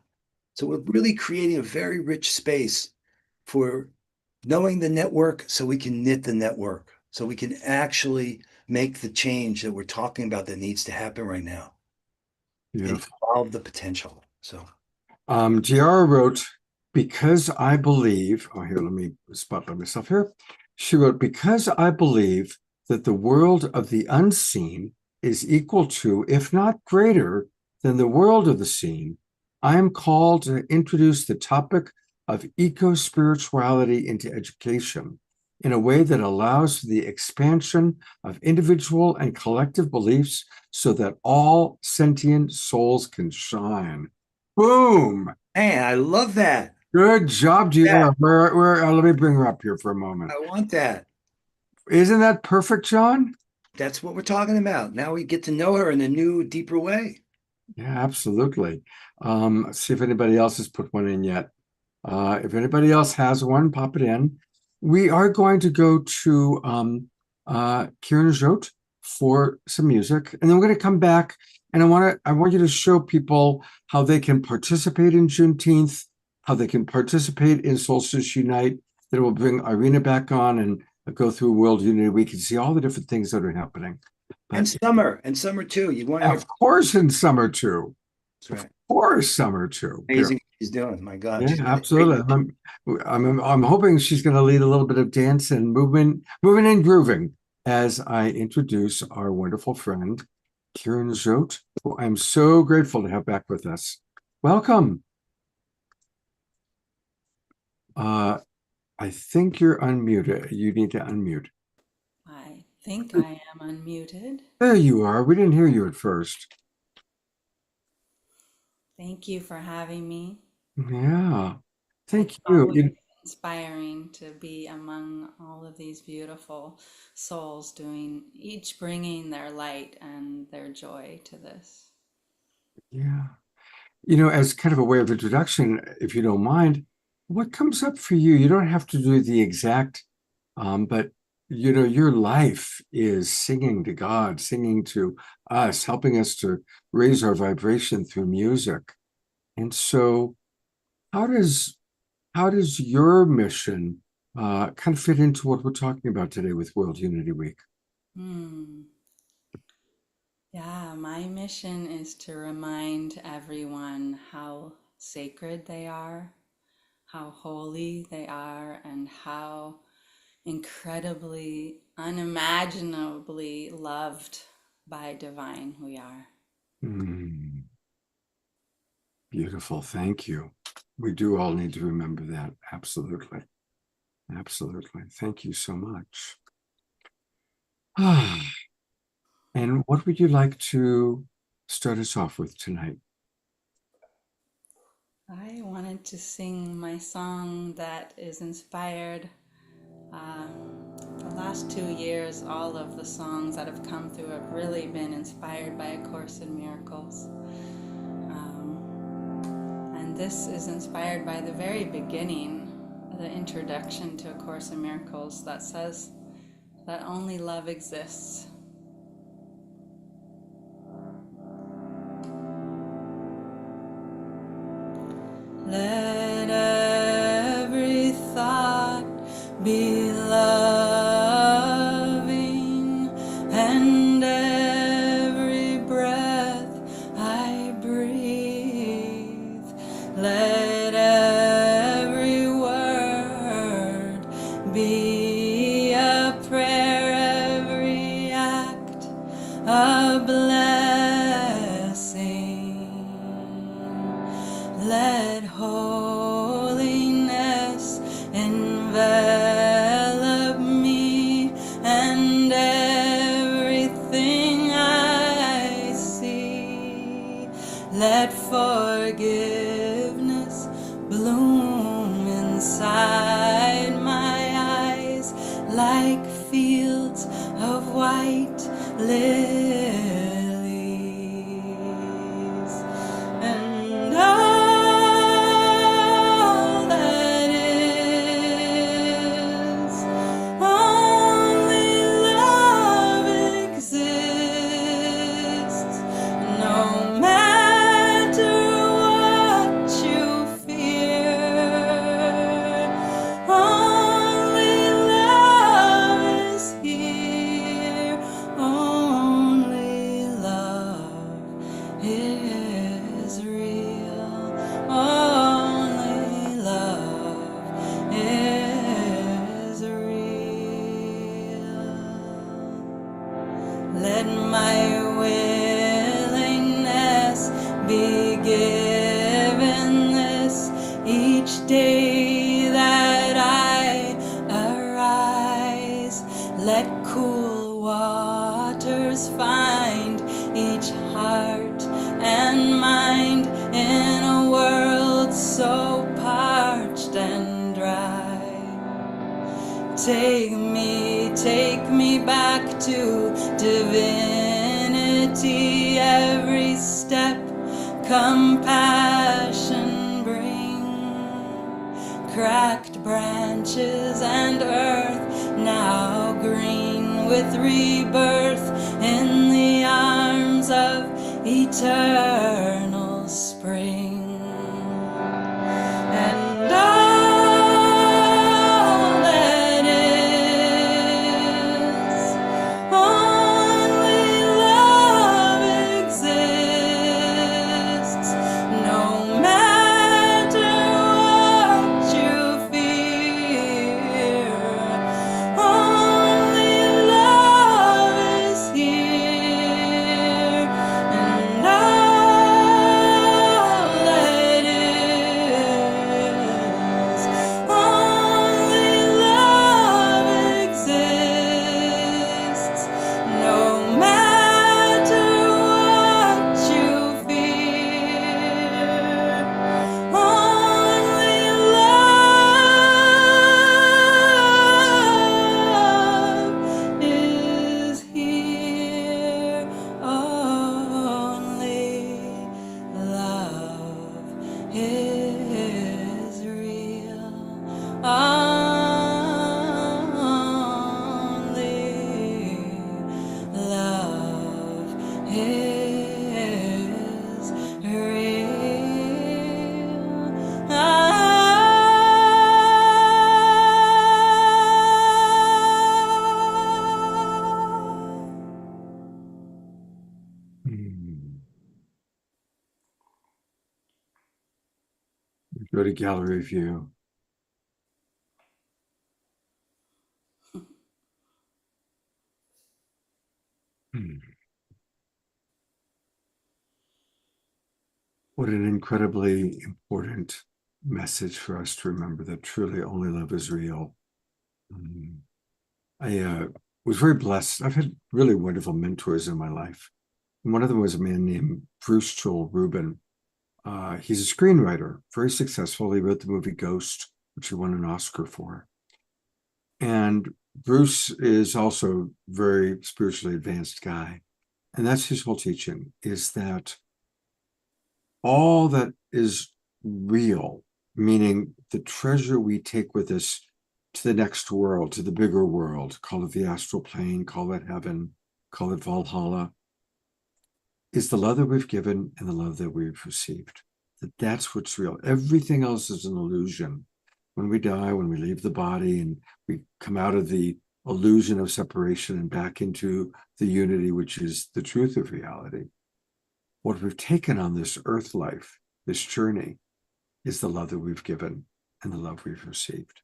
So we're really creating a very rich space for knowing the network so we can knit the network, so we can actually make the change that we're talking about that needs to happen right now. Beautiful. And evolve the potential. So Giara wrote, because I believe, here, let me spotlight myself here. She wrote, because I believe that the world of the unseen is equal to, if not greater than the world of the seen, I am called to introduce the topic of eco-spirituality into education in a way that allows for the expansion of individual and collective beliefs so that all sentient souls can shine. Boom! Hey, I love that. Good job, Giara. Let me bring her up here for a moment. I want that. Isn't that perfect, John? That's what we're talking about. Now we get to know her in a new, deeper way. Yeah, absolutely. Let's see if anybody else has put one in yet. If anybody else has one, pop it in. We are going to go to Kieran Jote for some music, and then we're going to come back. And I want you to show people how they can participate in Juneteenth, how they can participate in Solstice Unite. Then we'll bring Irina back on and go through World Unity Week and see all the different things that are happening. And summer too. You want Of course, in summer too. That's right. Of course, summer too. Amazing what she's doing. My God. Yeah, She's doing a great absolutely. I'm hoping she's going to lead a little bit of dance and moving and grooving as I introduce our wonderful friend, Kieran Zote, who I'm so grateful to have back with us. Welcome. I think you're unmuted. You need to unmute. I think I am unmuted. There you are. We didn't hear you at first. Thank you for having me. Yeah. Thank It's you. always inspiring to be among all of these beautiful souls each bringing their light and their joy to this. Yeah. As kind of a way of introduction, if you don't mind, what comes up for you? You don't have to do the exact, but your life is singing to God, singing to us, helping us to raise our vibration through music. And so how does your mission kind of fit into what we're talking about today with World Unity Week? Yeah, my mission is to remind everyone how sacred they are, how holy they are, and how incredibly, unimaginably loved by divine we are. Beautiful. Thank you. We do all need to remember that. Absolutely. Absolutely. Thank you so much. And what would you like to start us off with tonight? I wanted to sing my song that is inspired. The last 2 years, all of the songs that have come through have really been inspired by A Course in Miracles. And this is inspired by the very beginning, the introduction to A Course in Miracles that says that only love exists. Let every thought be loving, and every breath I breathe. Let every word be a prayer, every act a blessing. Let holiness envelop me and everything I see. Let forgiveness bloom inside my eyes like fields of white lilies. And all that is, only love exists. No matter what you fear, only love is here. Only love is real. Only love is real. Let my willingness be given this each day that I arise. Let cool waters find each heart and mind in a world so parched and dry. Take me back to divinity. Every step compassion bring. Cracked branches and earth now green with rebirth in the arms of eternal spring. And all that is, only Go to gallery view. What an incredibly important message for us to remember, that truly only love is real. I was very blessed. I've had really wonderful mentors in my life. And one of them was a man named Bruce Joel Rubin. He's a screenwriter, very successful. He wrote the movie Ghost, which he won an Oscar for. And Bruce is also a very spiritually advanced guy. And that's his whole teaching, is that all that is real, meaning the treasure we take with us to the next world, to the bigger world, call it the astral plane, call it heaven, call it Valhalla, is the love that we've given and the love that we've received. That's what's real. Everything else is an illusion. When we die, when we leave the body and we come out of the illusion of separation and back into the unity, which is the truth of reality, what we've taken on this earth life, this journey, is the love that we've given and the love we've received.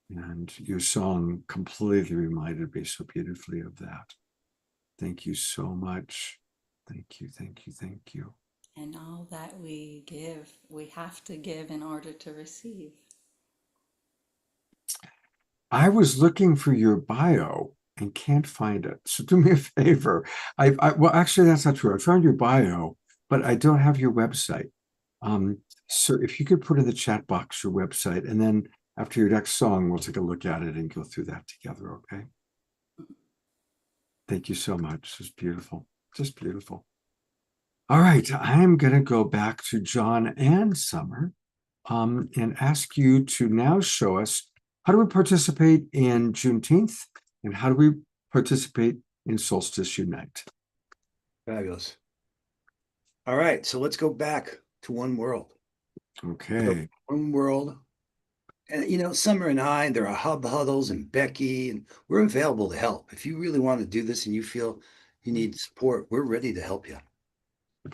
And your song completely reminded me so beautifully of that. Thank you so much. Thank you, thank you, thank you. And all that we give, we have to give in order to receive. I was looking for your bio and can't find it. So do me a favor. Well, actually, that's not true. I found your bio, but I don't have your website. So if you could put in the chat box your website, and then after your next song, we'll take a look at it and go through that together, okay? Thank you so much. It's beautiful. Just beautiful. All right, I'm going to go back to John and Summer and ask you to now show us, how do we participate in Juneteenth, and how do we participate in Solstice Unite? Fabulous. All right, so let's go back to One World. Okay. So One World. And, you know, Summer and I, there are Hub Huddles and Becky, and we're available to help. If you really want to do this and you feel you need support, we're ready to help you.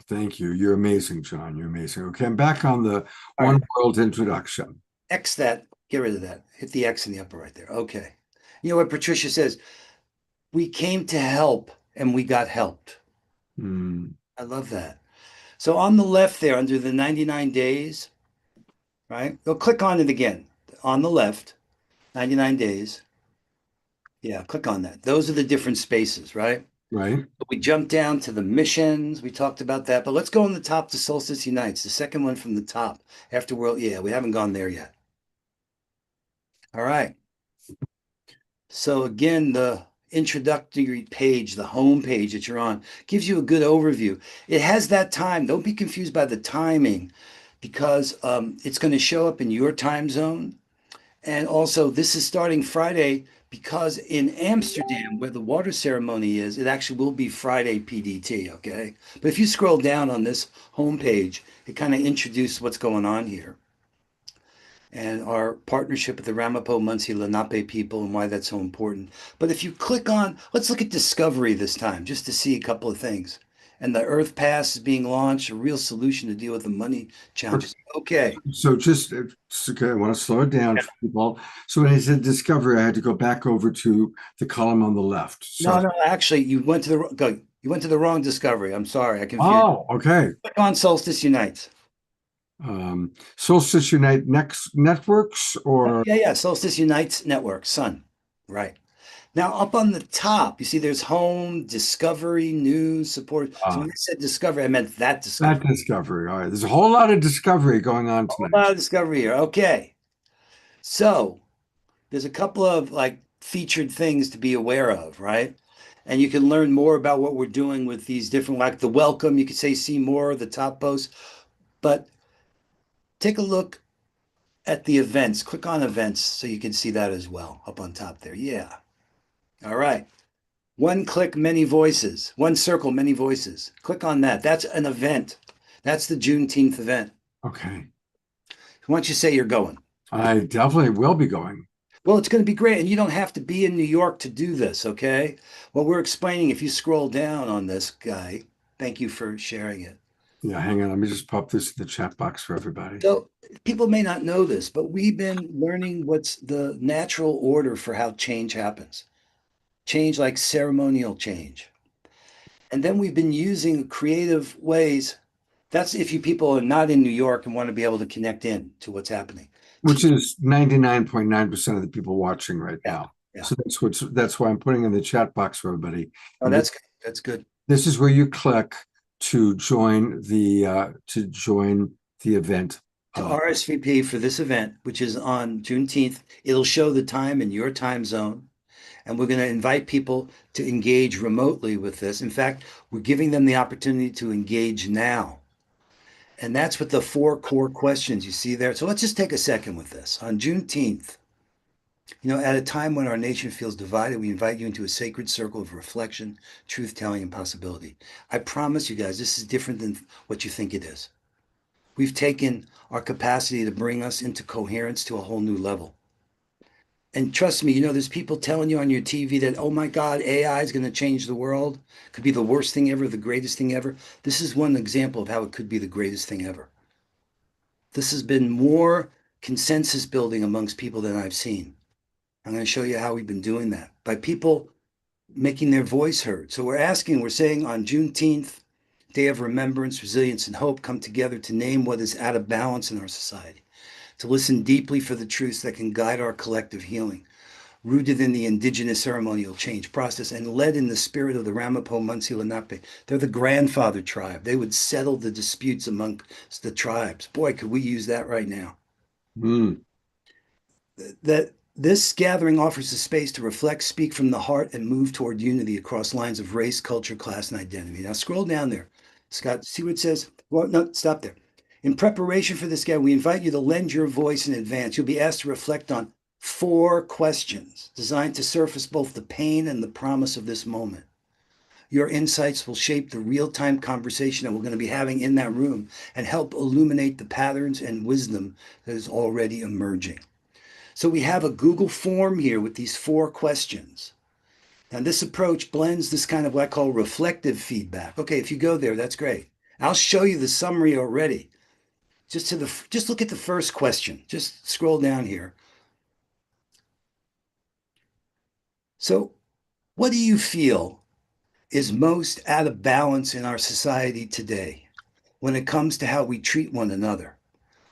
Thank you. You're amazing, John. You're amazing. Okay, I'm back on the One World introduction. X that. Get rid of that. Hit the X in the upper right there. Okay. You know what Patricia says? We came to help and we got helped. I love that. So on the left there, under the 99 days, right? Go click on it again. On the left, 99 days. Yeah, click on that. Those are the different spaces, right? Right. We jumped down to the missions. We talked about that. But let's go on the top to Solstice Unites, the second one from the top. After World, yeah, we haven't gone there yet. All right. So again, the introductory page, the home page that you're on, gives you a good overview. It has that time. Don't be confused by the timing, because it's going to show up in your time zone. And also, this is starting Friday, because in Amsterdam, where the water ceremony is, it actually will be Friday PDT, okay? But if you scroll down on this homepage, it kind of introduces what's going on here and our partnership with the Ramapo Muncie Lenape people and why that's so important. But if you click on, let's look at Discovery this time, just to see a couple of things. And the Earth Pass is being launched, a real solution to deal with the money challenges. Okay. So just, okay, I want to slow it down for people. So when I said Discovery, I had to go back over to the column on the left. So, No, actually, you went to the wrong Discovery. I'm sorry, I confused. Oh, okay. Click on Solstice Unites. Solstice Unite next networks, or Yeah, Solstice Unites Network, Sun. Right. Now, up on the top, you see there's home, discovery, news, support. So when I said discovery, I meant that discovery. That discovery. All right. There's a whole lot of discovery going on tonight. A lot of discovery here. Okay. So there's a couple of like featured things to be aware of, right? And you can learn more about what we're doing with these different, like the welcome. You could say see more of the top posts, but take a look at the events. Click on events so you can see that as well up on top there. Yeah. All right. One click, many voices. One circle, many voices. Click on that. That's an event. That's the Juneteenth event. Okay. Why don't you say you're going? I definitely will be going. Well, it's going to be great. And you don't have to be in New York to do this, okay? What we're explaining, if you scroll down on this guy, thank you for sharing it. Yeah, hang on. Let me just pop this in the chat box for everybody. So people may not know this, but we've been learning what's the natural order for how change happens. Change like ceremonial change. And then we've been using creative ways. That's if you people are not in New York and want to be able to connect in to what's happening. Which is 99.9% of the people watching right now. Yeah. So that's why I'm putting in the chat box for everybody. Oh, that's good. That's good. This is where you click to join the event. To RSVP for this event, which is on Juneteenth. It'll show the time in your time zone. And we're going to invite people to engage remotely with this. In fact, we're giving them the opportunity to engage now. And that's what the 4 core questions you see there. So let's just take a second with this. On Juneteenth, at a time when our nation feels divided, we invite you into a sacred circle of reflection, truth-telling, and possibility. I promise you guys, this is different than what you think it is. We've taken our capacity to bring us into coherence to a whole new level. And trust me, there's people telling you on your TV that, oh my God, AI is going to change the world. Could be the worst thing ever, the greatest thing ever. This is one example of how it could be the greatest thing ever. This has been more consensus building amongst people than I've seen. I'm going to show you how we've been doing that by people making their voice heard. So we're saying on Juneteenth, Day of Remembrance, Resilience, and Hope, come together to name what is out of balance in our society, to listen deeply for the truths that can guide our collective healing, rooted in the indigenous ceremonial change process and led in the spirit of the Ramapo Munsee Lenape. They're the grandfather tribe. They would settle the disputes amongst the tribes. Boy, could we use that right now. That this gathering offers a space to reflect, speak from the heart, and move toward unity across lines of race, culture, class, and identity. Now scroll down there, Scott. See what it says? Well, no, stop there. In preparation for this gathering, we invite you to lend your voice in advance. You'll be asked to reflect on 4 questions designed to surface both the pain and the promise of this moment. Your insights will shape the real-time conversation that we're going to be having in that room and help illuminate the patterns and wisdom that is already emerging. So we have a Google form here with these 4 questions. Now this approach blends this kind of what I call reflective feedback. Okay, if you go there, that's great. I'll show you the summary already. Just look at the first question. Just scroll down here. So what do you feel is most out of balance in our society today when it comes to how we treat one another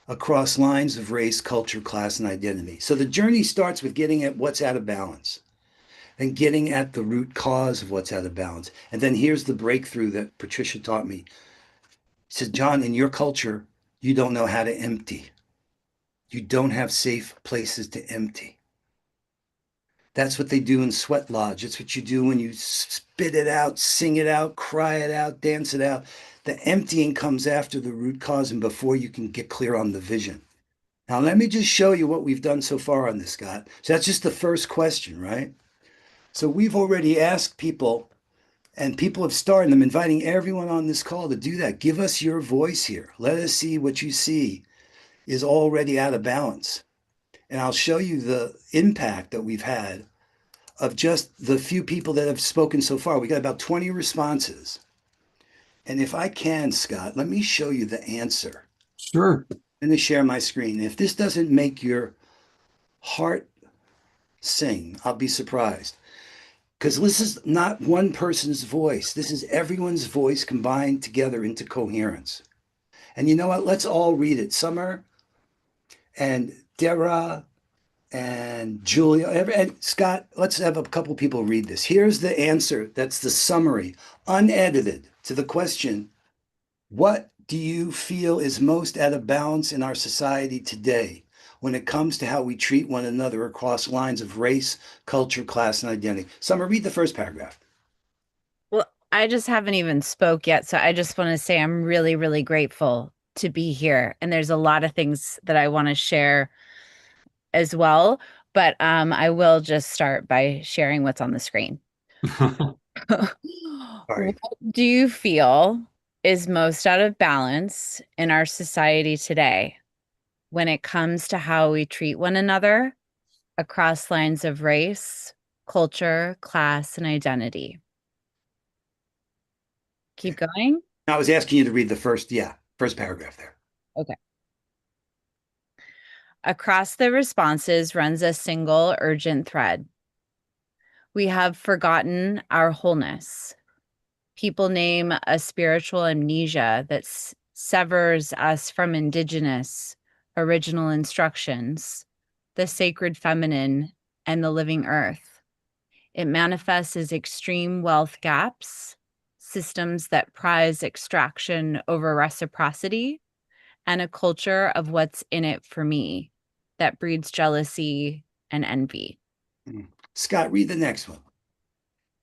across lines of race, culture, class, and identity? So the journey starts with getting at what's out of balance and getting at the root cause of what's out of balance. And then here's the breakthrough that Patricia taught me. She said, John, in your culture, you don't know how to empty. You don't have safe places to empty. That's what they do in Sweat Lodge. It's what you do when you spit it out, sing it out, cry it out, dance it out. The emptying comes after the root cause and before you can get clear on the vision. Now, let me just show you what we've done so far on this, Scott. So that's just the first question, right? So we've already asked people, and people have started. I'm inviting everyone on this call to do that. Give us your voice here. Let us see what you see is already out of balance. And I'll show you the impact that we've had of just the few people that have spoken so far. We got about 20 responses. And if I can, Scott, let me show you the answer. Sure. I'm going to share my screen. If this doesn't make your heart sing, I'll be surprised. Because this is not one person's voice. This is everyone's voice combined together into coherence. And you know what? Let's all read it. Summer and Dara and Julia and Scott, let's have a couple people read this. Here's the answer. That's the summary, unedited, to the question, what do you feel is most out of balance in our society today when it comes to how we treat one another across lines of race, culture, class, and identity? Summer, read the first paragraph. Well, I just haven't even spoke yet, so I just want to say I'm really, really grateful to be here. And there's a lot of things that I want to share as well, but I will just start by sharing what's on the screen. What do you feel is most out of balance in our society today when it comes to how we treat one another across lines of race, culture, class, and identity? Keep going. I was asking you to read the first paragraph there. Okay. Across the responses runs a single urgent thread. We have forgotten our wholeness. People name a spiritual amnesia that severs us from indigenous, original instructions, the sacred feminine, and the living earth. It manifests as extreme wealth gaps, systems that prize extraction over reciprocity, and a culture of what's in it for me that breeds jealousy and envy. Scott, read the next one.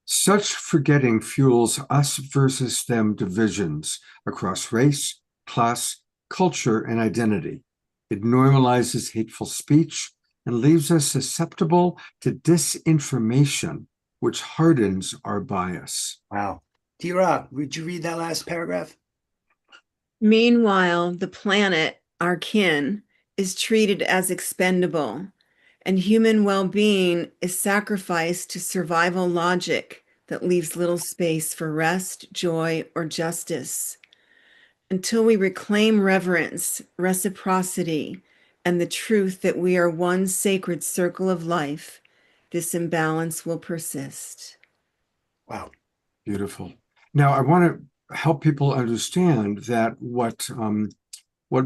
Such forgetting fuels us versus them divisions across race, class, culture, and identity. It normalizes hateful speech and leaves us susceptible to disinformation, which hardens our bias. Wow. D-Rock, would you read that last paragraph? Meanwhile, the planet, our kin, is treated as expendable, and human well-being is sacrificed to survival logic that leaves little space for rest, joy, or justice. Until we reclaim reverence, reciprocity, and the truth that we are one sacred circle of life, this imbalance will persist. Wow. Beautiful. Now, I want to help people understand that what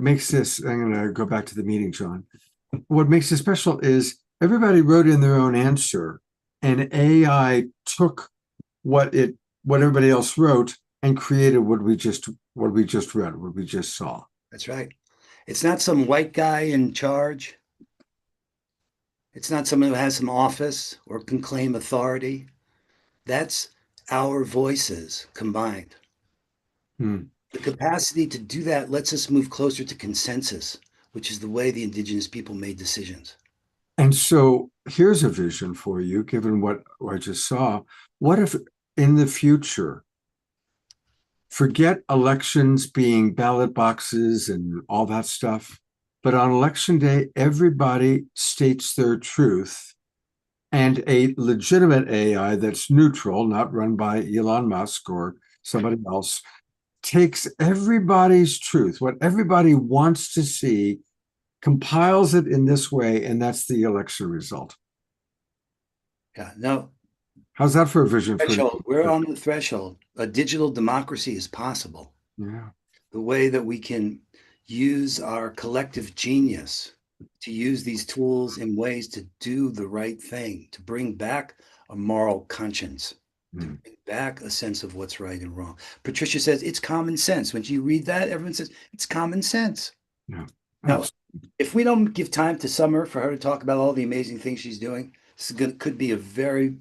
makes this, I'm going to go back to the meeting, John. What makes it special is everybody wrote in their own answer, and AI took what everybody else wrote and created what we just read, what we just saw. That's right. It's not some white guy in charge. It's not someone who has some office or can claim authority. That's our voices combined. The capacity to do that lets us move closer to consensus, which is the way the indigenous people made decisions. And so here's a vision for you, given what I just saw. What if in the future, forget elections being ballot boxes and all that stuff, but on election day, everybody states their truth, and a legitimate AI that's neutral, not run by Elon Musk or somebody else, takes everybody's truth, what everybody wants to see, compiles it in this way, and that's the election result. Yeah, no. How's that for a vision? We're on the threshold. A digital democracy is possible. Yeah. The way that we can use our collective genius to use these tools in ways to do the right thing, to bring back a moral conscience, to bring back a sense of what's right and wrong. Patricia says it's common sense. When you read that, everyone says it's common sense. Yeah. Now, if we don't give time to Summer for her to talk about all the amazing things she's doing, this could be a very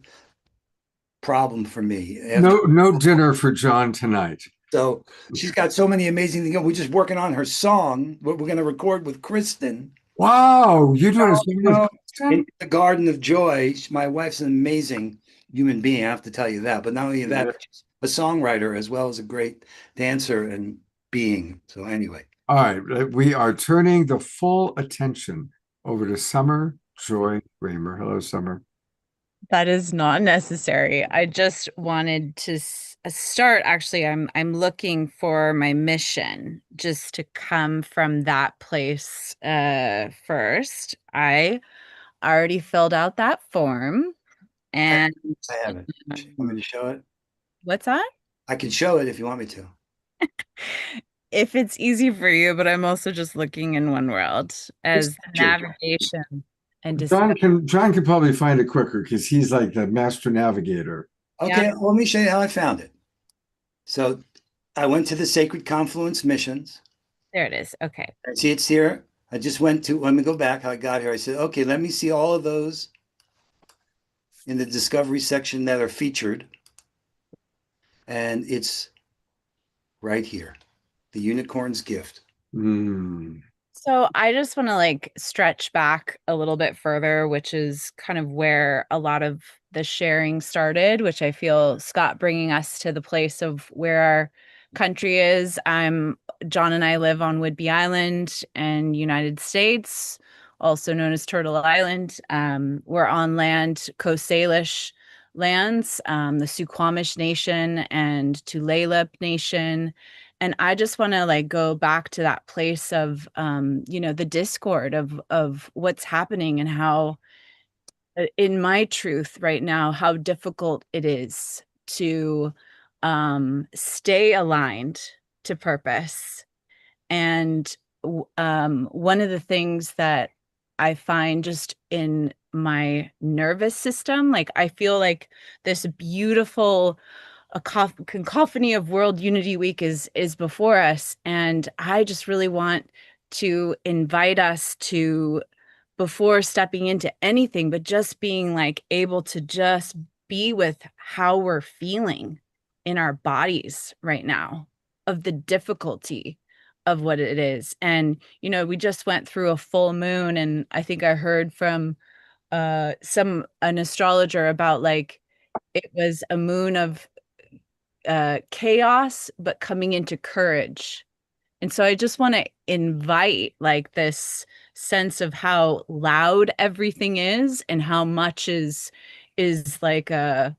problem for me. No dinner for John tonight. So she's got so many amazing things. We're just working on her song, what we're going to record with Kristen. Wow, you're doing a song in the Garden of Joy. My wife's an amazing human being, I have to tell you that. But not only that, she's a songwriter as well as a great dancer and being. So anyway. All right, we are turning the full attention over to Summer Joy Raymer. Hello, Summer. That is not necessary. I just wanted to start. Actually, I'm looking for my mission, just to come from that place first. I already filled out that form, and I have it. You want me to show it? What's that? I can show it if you want me to. If it's easy for you, but I'm also just looking in one world as navigation and John can probably find it quicker because he's like the master navigator. Okay, well, let me show you how I found it. So I went to the Sacred Confluence Missions. There it is. Okay. See, it's here. I just went to, let me go back how I got here. I said, okay, let me see all of those in the discovery section that are featured. And it's right here. The Unicorn's Gift. So I just want to stretch back a little bit further, which is kind of where a lot of the sharing started, which I feel Scott bringing us to the place of where our country is. John and I live on Whidbey Island in United States, also known as Turtle Island. We're on land, Coast Salish lands, the Suquamish Nation and Tulalip Nation. And I just want to like go back to that place of, the discord of what's happening and how, in my truth right now, how difficult it is to stay aligned to purpose. And one of the things that I find just in my nervous system, like I feel like this beautiful cacophony of World Unity Week is before us. And I just really want to invite us to, before stepping into anything, but just being like able to just be with how we're feeling in our bodies right now, of the difficulty of what it is. And, we just went through a full moon, and I think I heard from an astrologer about like, it was a moon of chaos, but coming into courage. And so I just want to invite like this sense of how loud everything is and how much is like I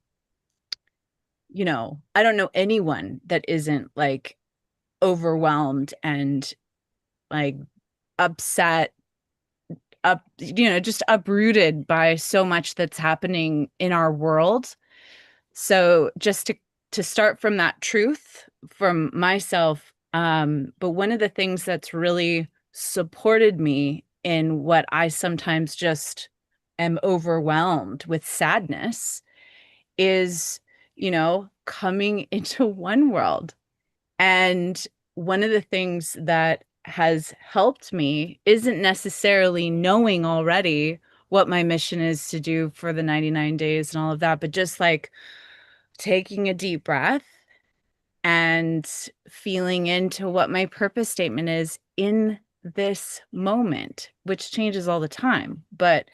don't know anyone that isn't like overwhelmed and like upset, just uprooted by so much that's happening in our world. So just to start from that truth from myself, but one of the things that's really supported me in what I sometimes just am overwhelmed with sadness is, coming into one world. And one of the things that has helped me isn't necessarily knowing already what my mission is to do for the 99 days and all of that, but just like taking a deep breath and feeling into what my purpose statement is in this moment, which changes all the time. But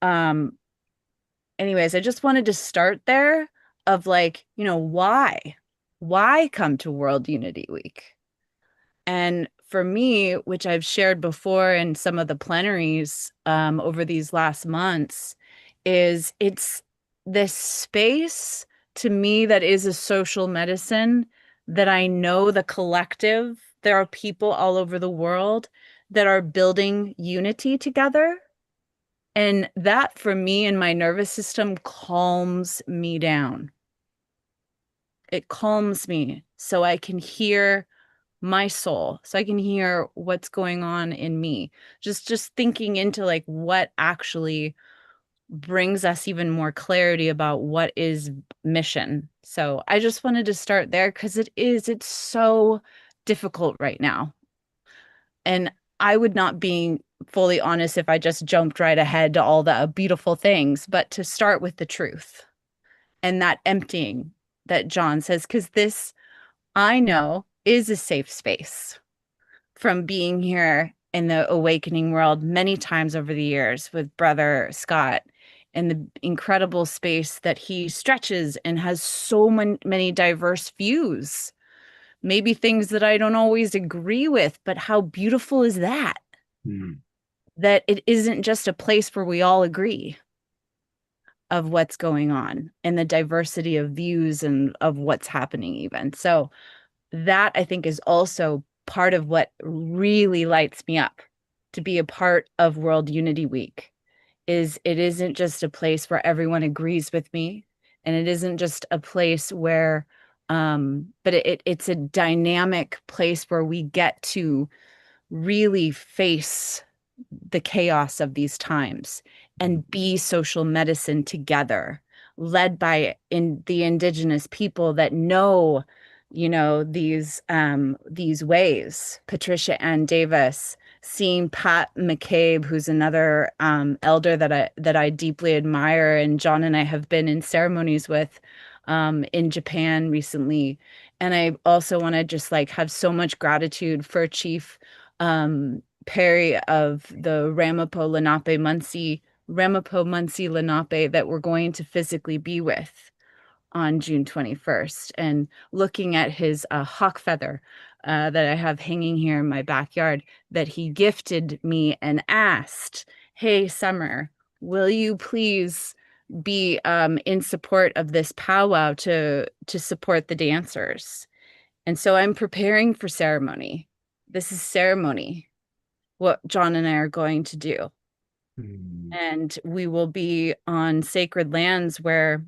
anyways, I just wanted to start there of like, why come to World Unity Week? And for me, which I've shared before in some of the plenaries over these last months, is it's this space to me that is a social medicine, that I know the collective, there are people all over the world that are building unity together. And that for me and my nervous system calms me down. It calms me so I can hear my soul, so I can hear what's going on in me. Just thinking into like what actually brings us even more clarity about what is mission. So I just wanted to start there because it's so difficult right now. And I would not be fully honest if I just jumped right ahead to all the beautiful things, but to start with the truth and that emptying that John says, because this, I know, is a safe space from being here in the awakening world many times over the years with Brother Scott, and the incredible space that he stretches and has so many diverse views, maybe things that I don't always agree with, but how beautiful is that? Mm. That it isn't just a place where we all agree of what's going on and the diversity of views and of what's happening even. So that I think is also part of what really lights me up to be a part of World Unity Week. Is it isn't just a place where everyone agrees with me, and it isn't just a place where but it's a dynamic place where we get to really face the chaos of these times and be social medicine together, led by the indigenous people that know these ways. Patricia Ann Davis, seeing Pat McCabe, who's another elder that I deeply admire, and John and I have been in ceremonies with in Japan recently. And I also want to just like have so much gratitude for Chief Perry of the Ramapo Munsee Lenape that we're going to physically be with on June 21st, and looking at his hawk feather that I have hanging here in my backyard that he gifted me and asked, "Hey, Summer, will you please be in support of this powwow to support the dancers. And so I'm preparing for ceremony. This is ceremony, what John and I are going to do. And we will be on sacred lands where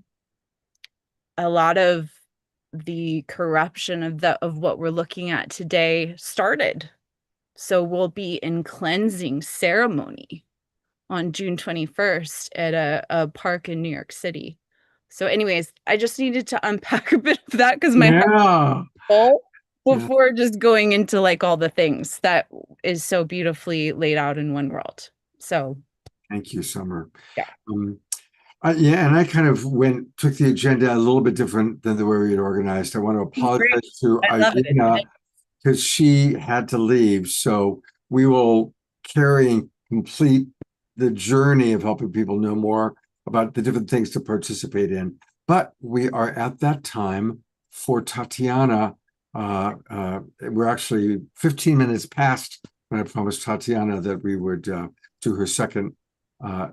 a lot of the corruption of what we're looking at today started. So we'll be in cleansing ceremony on June 21st at a park in New York City. So anyways, I just needed to unpack a bit of that because my heart is full before just going into like all the things that is so beautifully laid out in One World. So thank you, Summer. Yeah. Yeah, and I kind of took the agenda a little bit different than the way we had organized. I want to apologize to Irina because she had to leave. So we will carry and complete the journey of helping people know more about the different things to participate in. But we are at that time for Tatiana. We're actually 15 minutes past when I promised Tatiana that we would do her second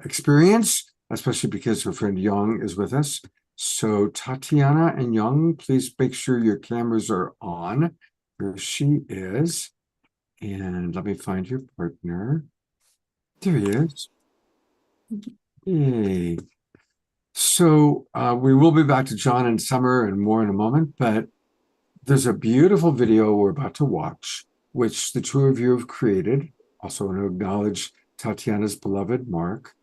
experience, especially because her friend Young is with us. So Tatiana and Young, please make sure your cameras are on. There she is. And let me find your partner. There he is. Yay. So we will be back to John and Summer and more in a moment, but there's a beautiful video we're about to watch, which the two of you have created. Also want to acknowledge Tatiana's beloved Mark.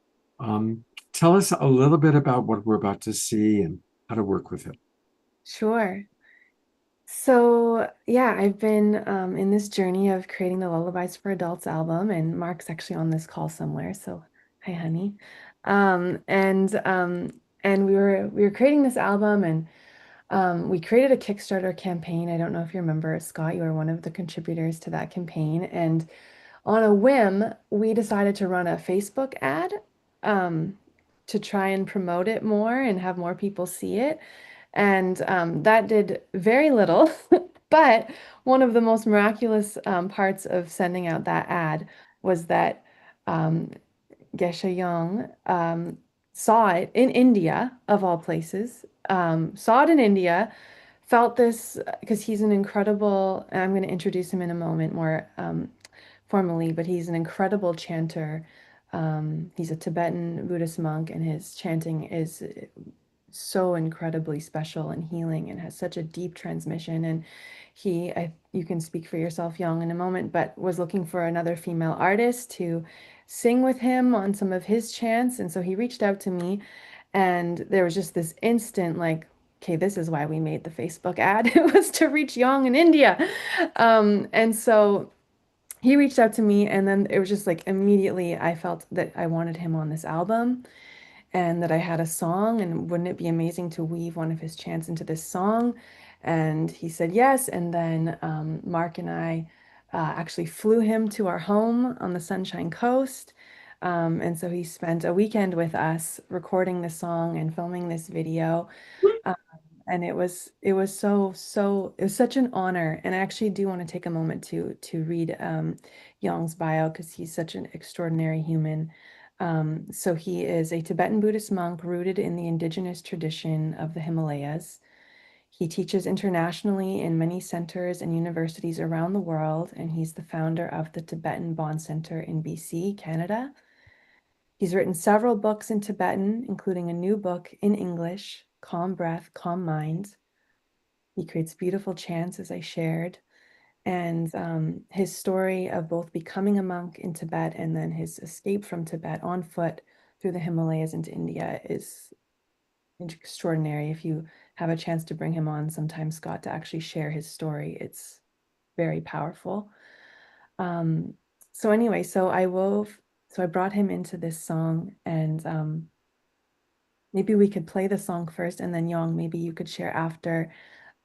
Tell us a little bit about what we're about to see and how to work with it. Sure. So yeah, I've been in this journey of creating the Lullabies for Adults album, and Mark's actually on this call somewhere. So hi, honey. And we were creating this album, and we created a Kickstarter campaign. I don't know if you remember, Scott, you were one of the contributors to that campaign. And on a whim, we decided to run a Facebook ad to try and promote it more and have more people see it. And that did very little. But one of the most miraculous parts of sending out that ad was that Geshe Young saw it in India, of all places, saw it in India, felt this, because he's an incredible, and I'm going to introduce him in a moment more formally, but he's an incredible chanter. He's a Tibetan Buddhist monk, and his chanting is so incredibly special and healing and has such a deep transmission. And you can speak for yourself, Young, in a moment, but was looking for another female artist to sing with him on some of his chants. And so he reached out to me, and there was just this instant like, okay, this is why we made the Facebook ad. It was to reach Young in India. And so he reached out to me, and then it was just like immediately I felt that I wanted him on this album and that I had a song, and wouldn't it be amazing to weave one of his chants into this song? And he said yes. And then Mark and I actually flew him to our home on the Sunshine Coast. And so he spent a weekend with us recording the song and filming this video. And it was such an honor. And I actually do want to take a moment to read Young's bio, because he's such an extraordinary human. So he is a Tibetan Buddhist monk rooted in the indigenous tradition of the Himalayas. He teaches internationally in many centers and universities around the world, and he's the founder of the Tibetan Bond Center in BC, Canada. He's written several books in Tibetan, including a new book in English, Calm Breath, Calm Mind. He creates beautiful chants, as I shared. And his story of both becoming a monk in Tibet and then his escape from Tibet on foot through the Himalayas into India is extraordinary. If you have a chance to bring him on sometime, Scott, to actually share his story, it's very powerful. So anyway, so I brought him into this song, and maybe we could play the song first, and then Young, maybe you could share after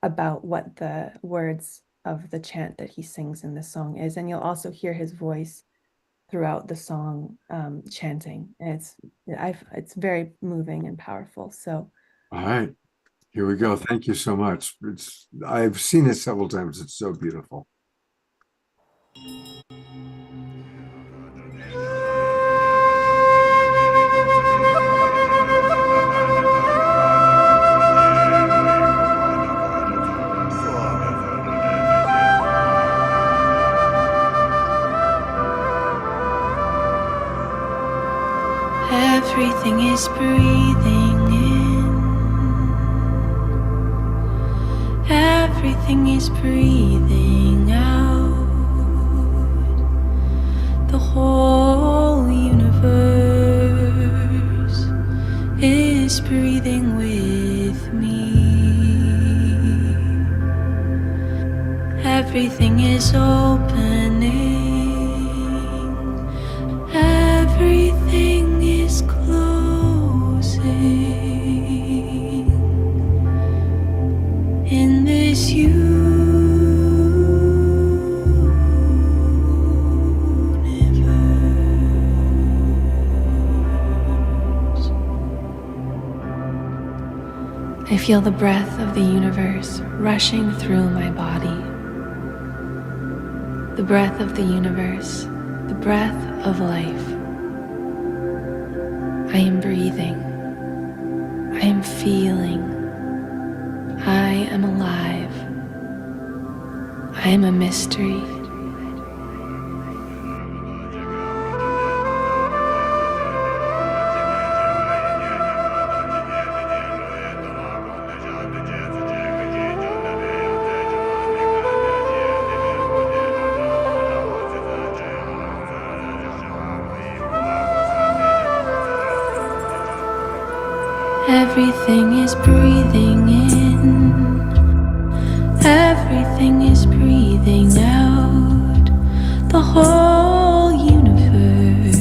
about what the words of the chant that he sings in the song is. And you'll also hear his voice throughout the song chanting. And it's very moving and powerful. So all right, here we go. Thank you so much. I've seen it several times. It's so beautiful. Everything is breathing in. Everything is breathing out. The whole universe is breathing with me. Everything is opening. Everything is closing in this universe. I feel the breath of the universe rushing through my body. The breath of the universe, the breath of life. I am breathing. I am feeling. I am alive. I am a mystery. Everything is breathing in. Everything is breathing out. The whole universe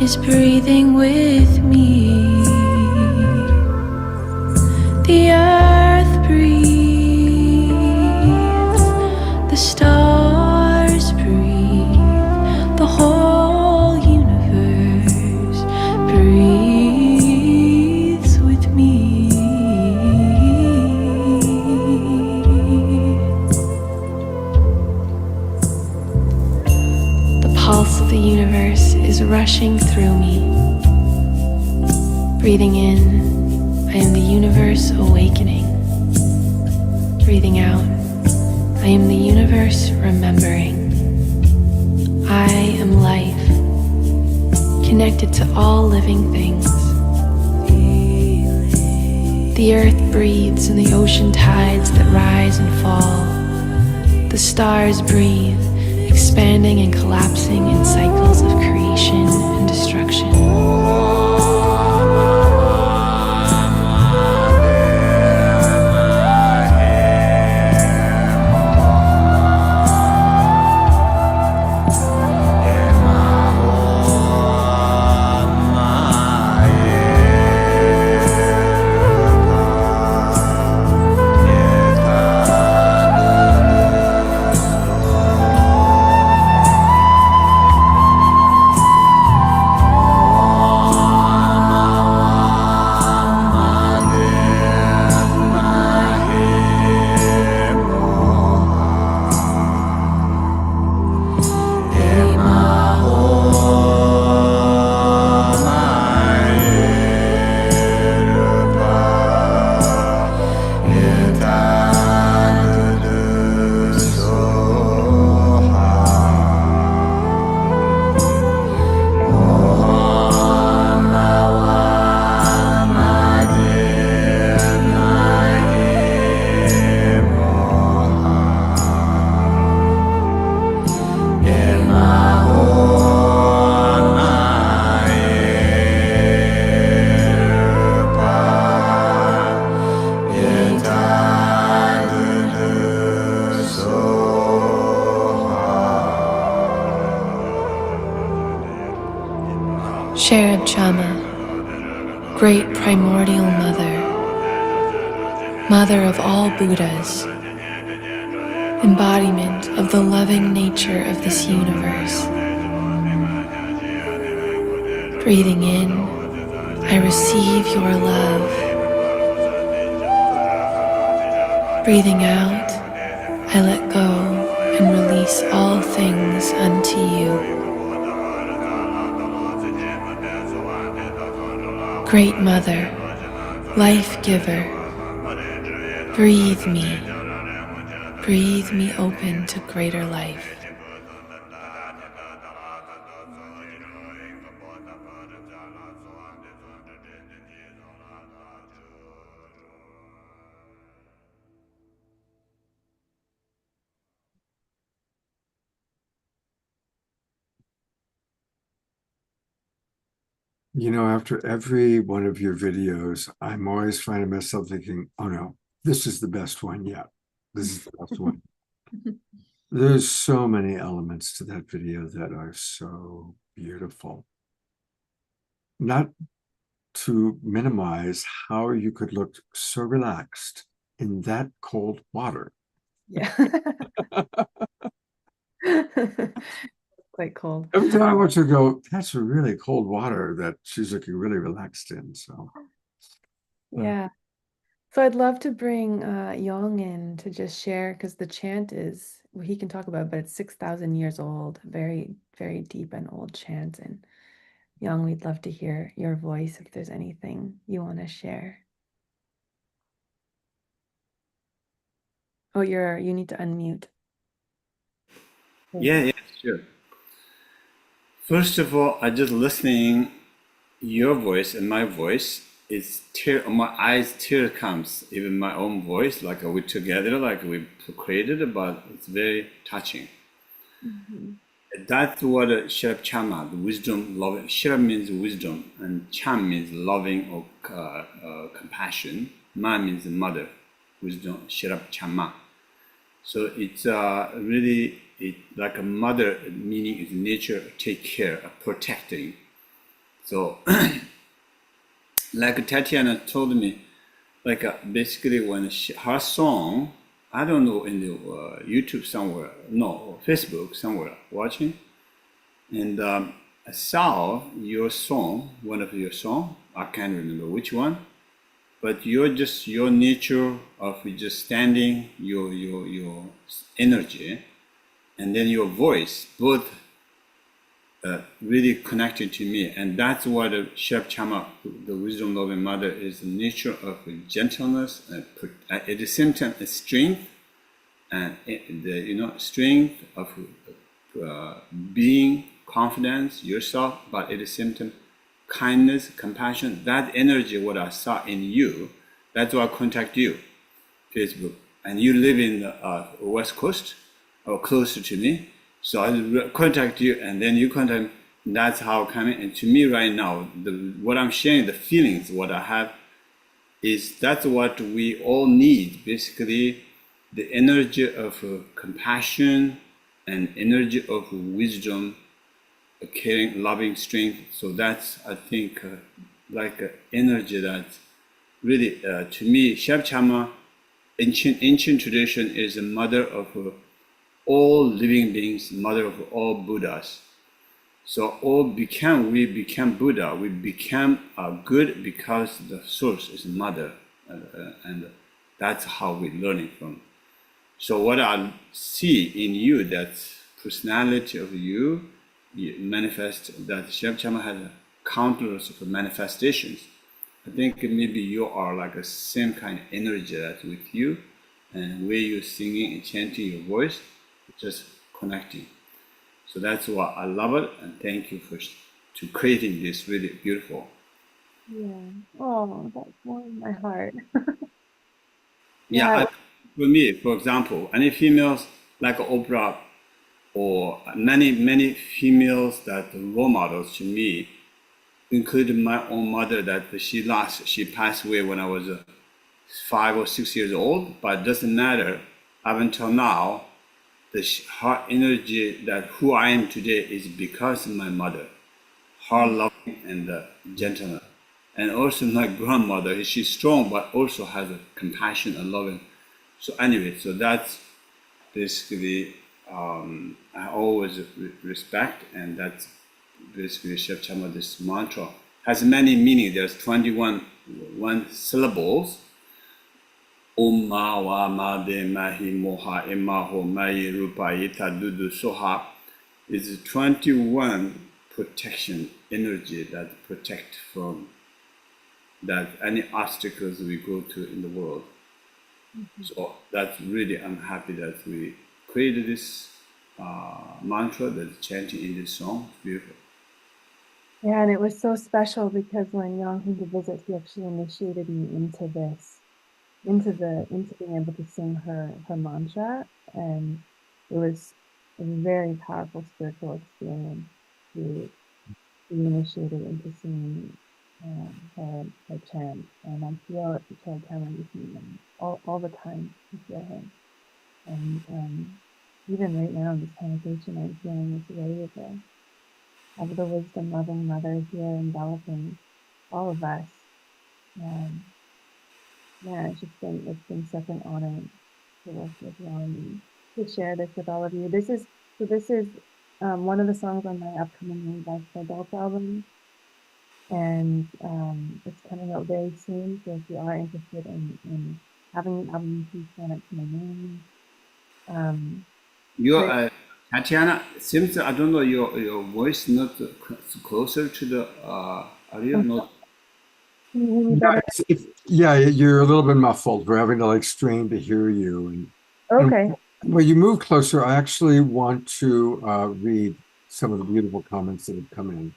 is breathing with me. The earth breathes. The stars breathe. The whole universe breathes. Pulse of the universe is rushing through me. Breathing in, I am the universe awakening. Breathing out, I am the universe remembering. I am life, connected to all living things. The earth breathes in the ocean tides that rise and fall. The stars breathe, expanding and collapsing in cycles of creation and destruction. Cherub Chama, great primordial mother, mother of all Buddhas, embodiment of the loving nature of this universe. Breathing in, I receive your love. Breathing out, I let go and release all things unto you. Great Mother, Life Giver, breathe me open to greater life. You know, after every one of your videos, I'm always finding myself thinking, oh no, this is the best one yet. This is the best one. There's so many elements to that video that are so beautiful. Not to minimize how you could look so relaxed in that cold water. Yeah. Quite cold. Every time I watch her go, that's a really cold water that she's looking really relaxed in. So Yeah. So I'd love to bring Young in to just share, because the chant is, well, he can talk about it, but it's 6,000 years old, very, very deep and old chant. And Young, we'd love to hear your voice if there's anything you want to share. Oh, you need to unmute. Yeah, sure. First of all, I just listening your voice and my voice. It's tear, my eyes tear comes. Even my own voice, like we together, like we created, but it's very touching. That's what Sherab Chama, the wisdom, loving. Sherab means wisdom, and Cham means loving or compassion. Ma means mother, wisdom. Sherab Chama. So it's really like a mother, meaning is nature, take care, protecting. So, like Tatiana told me, like basically when her song, I don't know, in the YouTube somewhere, no, Facebook somewhere watching, and I saw your song, one of your song, I can't remember which one, but your nature of just standing, your energy, and then your voice, both really connected to me. And that's what Sherab Chama, the wisdom loving mother, is the nature of gentleness, at the same time strength, and the strength of being confidence yourself, but at the same time kindness, compassion. That energy, what I saw in you, that's why I contact you, Facebook. And you live in the West Coast, or closer to me. So I contact you, and then you contact me. That's how coming. And to me right now, what I'm sharing, the feelings, what I have, is that's what we all need. Basically, the energy of compassion and energy of wisdom, caring, loving, strength. So that's, I think, like energy that really, to me, Sherab Chama, ancient tradition, is a mother of all living beings, mother of all Buddhas. So we became Buddha, we became good because the source is mother, and that's how we're learning from. So what I see in you, that personality of you manifest, that Sherab Chama has countless of manifestations. I think maybe you are like a same kind of energy that with you, and where you're singing and chanting your voice, just connecting. So that's why I love it, and thank you for creating this really beautiful. Yeah. Oh, that's warmed my heart. Yeah, for me, for example, any females like Oprah, or many females that role models to me, including my own mother, that she passed away when I was 5 or 6 years old, but it doesn't matter. Up until now, her energy, that who I am today, is because of my mother, her loving and gentleness. And also my grandmother, she's strong, but also has a compassion and loving. So anyway, so that's basically, I always respect, and that's basically Sherab Chama, this mantra has many meanings. There's 21 syllables. Om ma wa ma de mahi moha emaho mai rupa ita dudu soha is 21 protection energy that protect from that any obstacles we go to in the world. So that's really, I'm happy that we created this mantra that's chanting in this song. It's beautiful. Yeah, and it was so special because when Yang came to visit, he actually initiated me into this, into being able to sing her mantra, and it was a very powerful spiritual experience to be initiated into singing her chant, and I feel Chad Cameron with me all the time. I feel him, and even right now in this conversation, I'm feeling this wave of the wisdom loving mother here enveloping all of us. Yeah, it's been such an honor to work with you all and to share this with all of you. This is one of the songs on my upcoming Made by Adults album, and it's coming out very soon. So if you are interested in having an album, please sign up to my name. Tatiana, seems I don't know your voice not closer to the audio. Not. Yeah, you're a little bit muffled. We're having to like strain to hear you. And okay. When you move closer, I actually want to read some of the beautiful comments that have come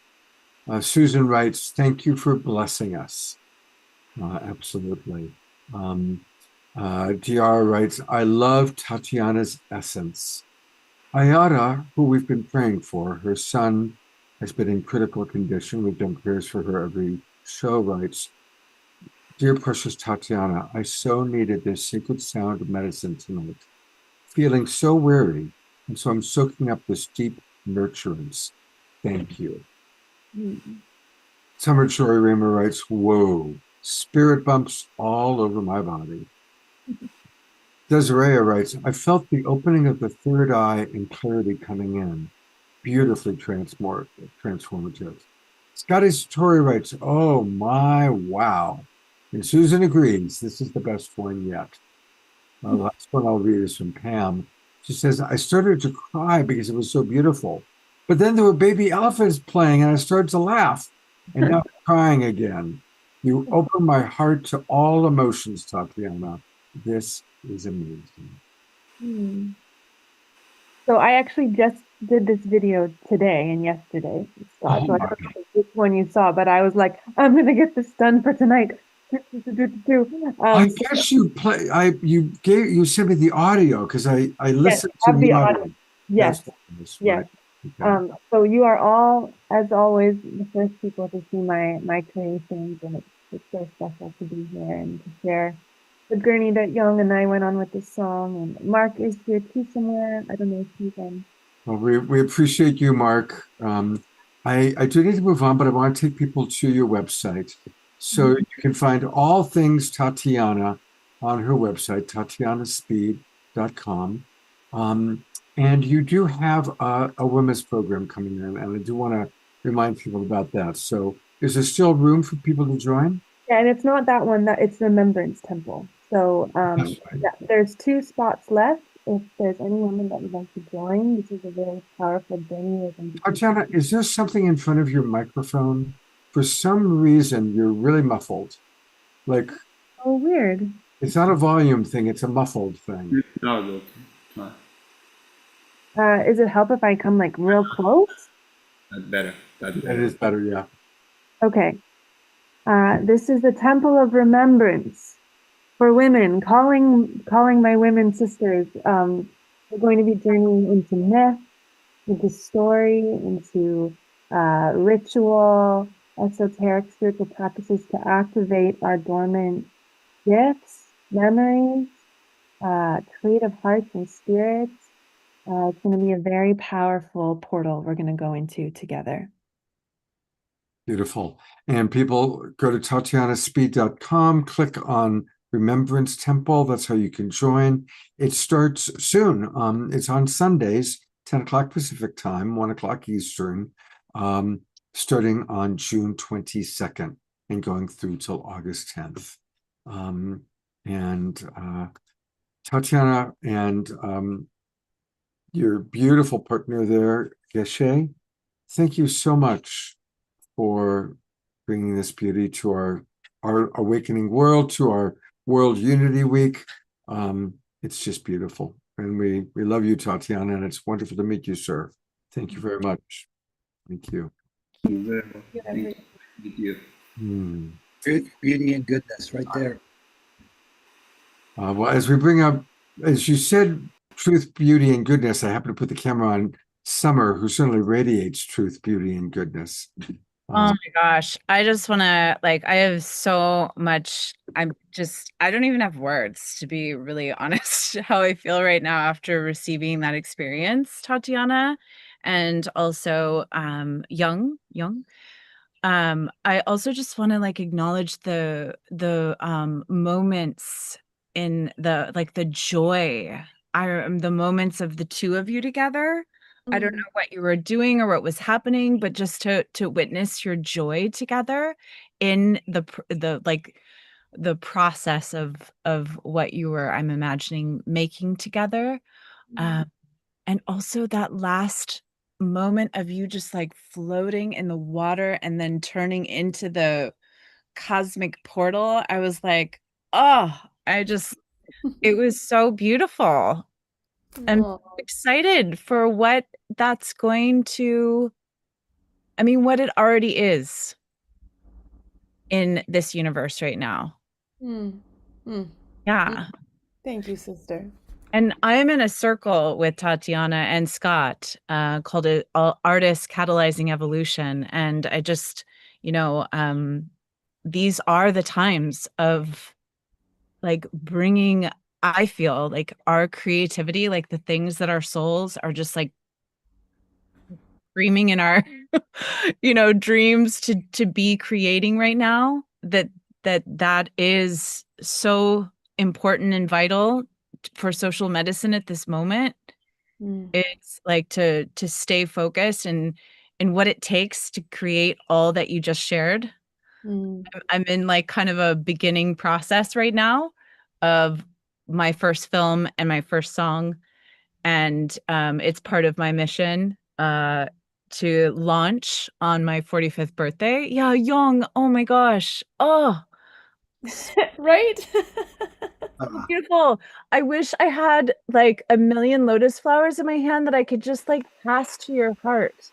in. Susan writes, "Thank you for blessing us." Absolutely. DR writes, "I love Tatiana's essence." Ayara, who we've been praying for, her son has been in critical condition. We've done prayers for her every show, writes, "Dear precious Tatiana, I so needed this sacred sound of medicine tonight. Feeling so weary, and so I'm soaking up this deep nurturance. Thank you." Summer Joy Raymer writes, "Whoa, spirit bumps all over my body." Desiree writes, "I felt the opening of the third eye and clarity coming in. Beautifully transformative." Scotty Satori writes, "Oh my, wow." And Susan agrees, this is the best one yet. The last one I'll read is from Pam. She says, "I started to cry because it was so beautiful. But then there were baby elephants playing and I started to laugh. And now I'm crying again. You open my heart to all emotions, Tatiana. This is amazing." So I actually just did this video today and yesterday, Scott. So I don't know which one you saw, but I was like, I'm going to get this done for tonight. I guess you sent me the audio because I listened to the audio. Yes. Yes. Okay. So you are all, as always, the first people to see my creations, and it's so special to be here and to share the journey that Young and I went on with this song. And Mark is here too somewhere. I don't know if you can. Well, we appreciate you, Mark. I do need to move on, but I want to take people to your website. So you can find all things Tatiana on her website, tatianaspeed.com. And you do have a women's program coming in, and I do want to remind people about that. So is there still room for people to join? Yeah, and it's not that one, it's Remembrance Temple. So yeah, there's 2 spots left. If there's any woman that would like to join, this is a very powerful journey. Tatiana, is there something in front of your microphone? For some reason, you're really muffled. Like, oh, weird. It's not a volume thing, it's a muffled thing. No, is it help if I come like real close? That's better. That is better, yeah. Okay. This is the Temple of Remembrance for women, calling my women sisters. We're going to be journeying into myth, into story, into ritual, esoteric spiritual practices to activate our dormant gifts, memories, creative hearts and spirits. It's going to be a very powerful portal we're going to go into together. Beautiful. And people go to tatianaspeed.com, click on Remembrance Temple. That's how you can join. It starts soon. It's on Sundays, 10 o'clock Pacific time, 1 o'clock Eastern, starting on June 22nd and going through till August 10th. Tatiana and your beautiful partner there, Geshe, thank you so much for bringing this beauty to our awakening world, to our World Unity Week. It's just beautiful. And we love you, Tatiana, and it's wonderful to meet you, sir. Thank you very much. Thank you. Thank you. Beauty and goodness right there. Well, as we bring up, as you said, truth, beauty, and goodness, I happen to put the camera on Summer, who certainly radiates truth, beauty, and goodness. Oh my gosh. I just want to, like, I have so much. I don't even have words, to be really honest, how I feel right now after receiving that experience, Tatiana, and also Young. I also just want to like acknowledge the moments in the like the joy. The moments of the two of you together. I don't know what you were doing or what was happening, but just to witness your joy together in the process of what you were, I'm imagining, making together. And also that last moment of you just like floating in the water and then turning into the cosmic portal. I was like, oh, it was so beautiful. I'm excited for what that's going to, I mean, what it already is in this universe right now. Yeah. Thank you, sister. And I'm in a circle with Tatiana and Scott called it Artists Catalyzing Evolution. And I just, these are the times of like bringing, I feel like our creativity, like the things that our souls are just like screaming in our, dreams to be creating right now, that is so important and vital for social medicine at this moment. It's like to stay focused and what it takes to create all that you just shared. I'm in like kind of a beginning process right now of my first film and my first song, and it's part of my mission to launch on my 45th birthday. Yeah, young. Oh my gosh. Oh, Right? beautiful. I wish I had like a million lotus flowers in my hand that I could just like pass to your heart.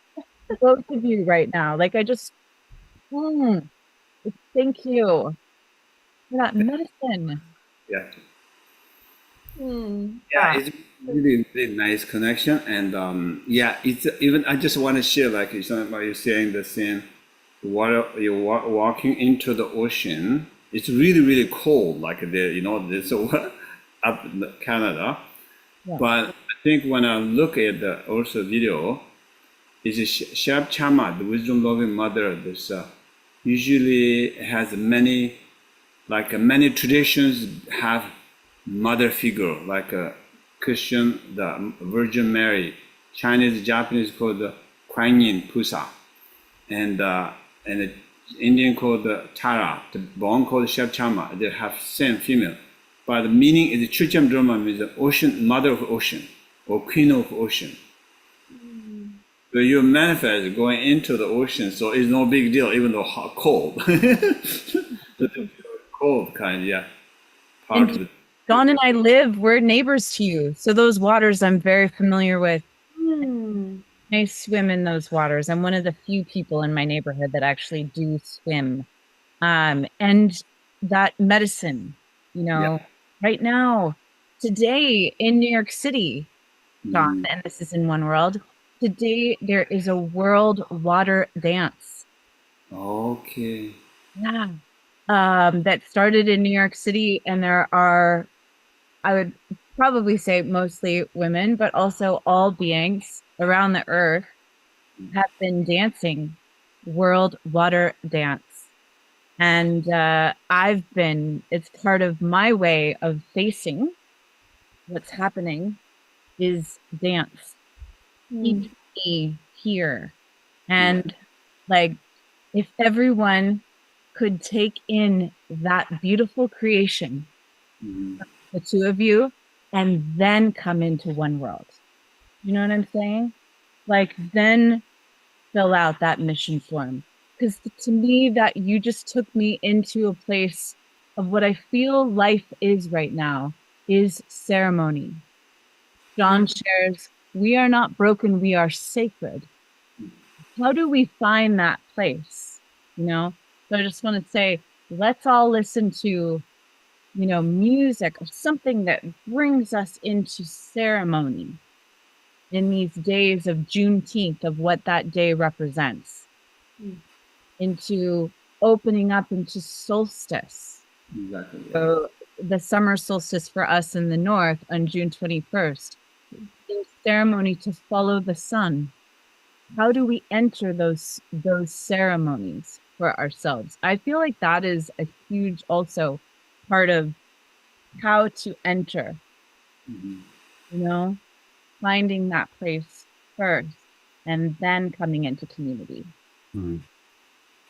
Both of you right now. Like I just thank you for that medicine. Yeah. Yeah, it's really, really nice connection. And yeah, it's even, I just want to share, like you're saying the scene, water, you're walking into the ocean. It's really, really cold, like this up in Canada. Yeah. But I think when I look at the also video, is Sherab Chama, the wisdom loving mother. This usually has many traditions have mother figure, like a Christian, the Virgin Mary, Chinese, Japanese called the Kuan Yin Pusa, and the Indian called the Tara, the Bon called Sherab Chama. They have same female, but the meaning is Chucham Drama means the ocean, mother of ocean, or queen of ocean. So you manifest going into the ocean, so it's no big deal, even though hot, cold. Cold kind, yeah. Part of it. Dawn and I we're neighbors to you. So those waters I'm very familiar with. I swim in those waters. I'm one of the few people in my neighborhood that actually do swim. And that medicine, right now, today in New York City, Dawn, and this is in One World, today there is a world water dance. Okay. Yeah. That started in New York City, and there are, I would probably say mostly women, but also all beings around the earth have been dancing world water dance. And it's part of my way of facing what's happening is dance. Keep me here. And like, if everyone could take in that beautiful creation, the two of you, and then come into One World. You know what I'm saying? Like, then fill out that mission form. Because to me, that you just took me into a place of what I feel life is right now, is ceremony. John shares, we are not broken, we are sacred. How do we find that place? So I just want to say, let's all listen to, music or something that brings us into ceremony in these days of Juneteenth, of what that day represents. into opening up into solstice. Exactly. Yeah. So the summer solstice for us in the north on June 21st, the ceremony to follow the sun. How do we enter those ceremonies for ourselves? I feel like that is a huge also part of how to enter, Mhm. you know, finding that place first and then coming into community.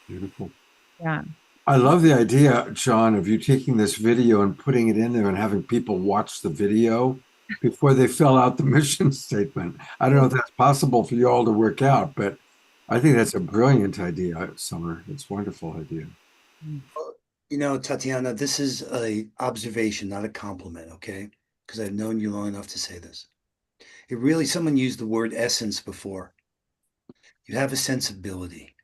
Beautiful. Yeah. I love the idea, John, of you taking this video and putting it in there and having people watch the video before they fill out the mission statement. I don't know if that's possible for you all to work out, but I think that's a brilliant idea, Summer. It's a wonderful idea. You know, Tatiana, this is a observation, not a compliment, okay? Because I've known you long enough to say this. It really, someone used the word essence before. You have a sensibility.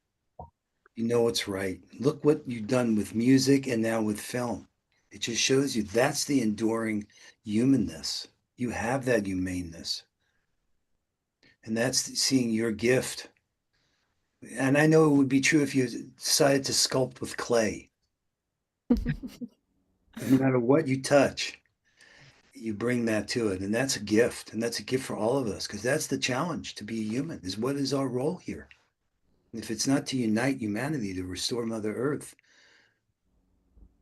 You know what's right. Look what you've done with music and now with film. It just shows you that's the enduring humanness. You have that humaneness. And that's seeing your gift. And I know it would be true if you decided to sculpt with clay. No matter what you touch, you bring that to it. And that's a gift. And that's a gift for all of us, because that's the challenge to be a human, is what is our role here? If it's not to unite humanity, to restore Mother Earth.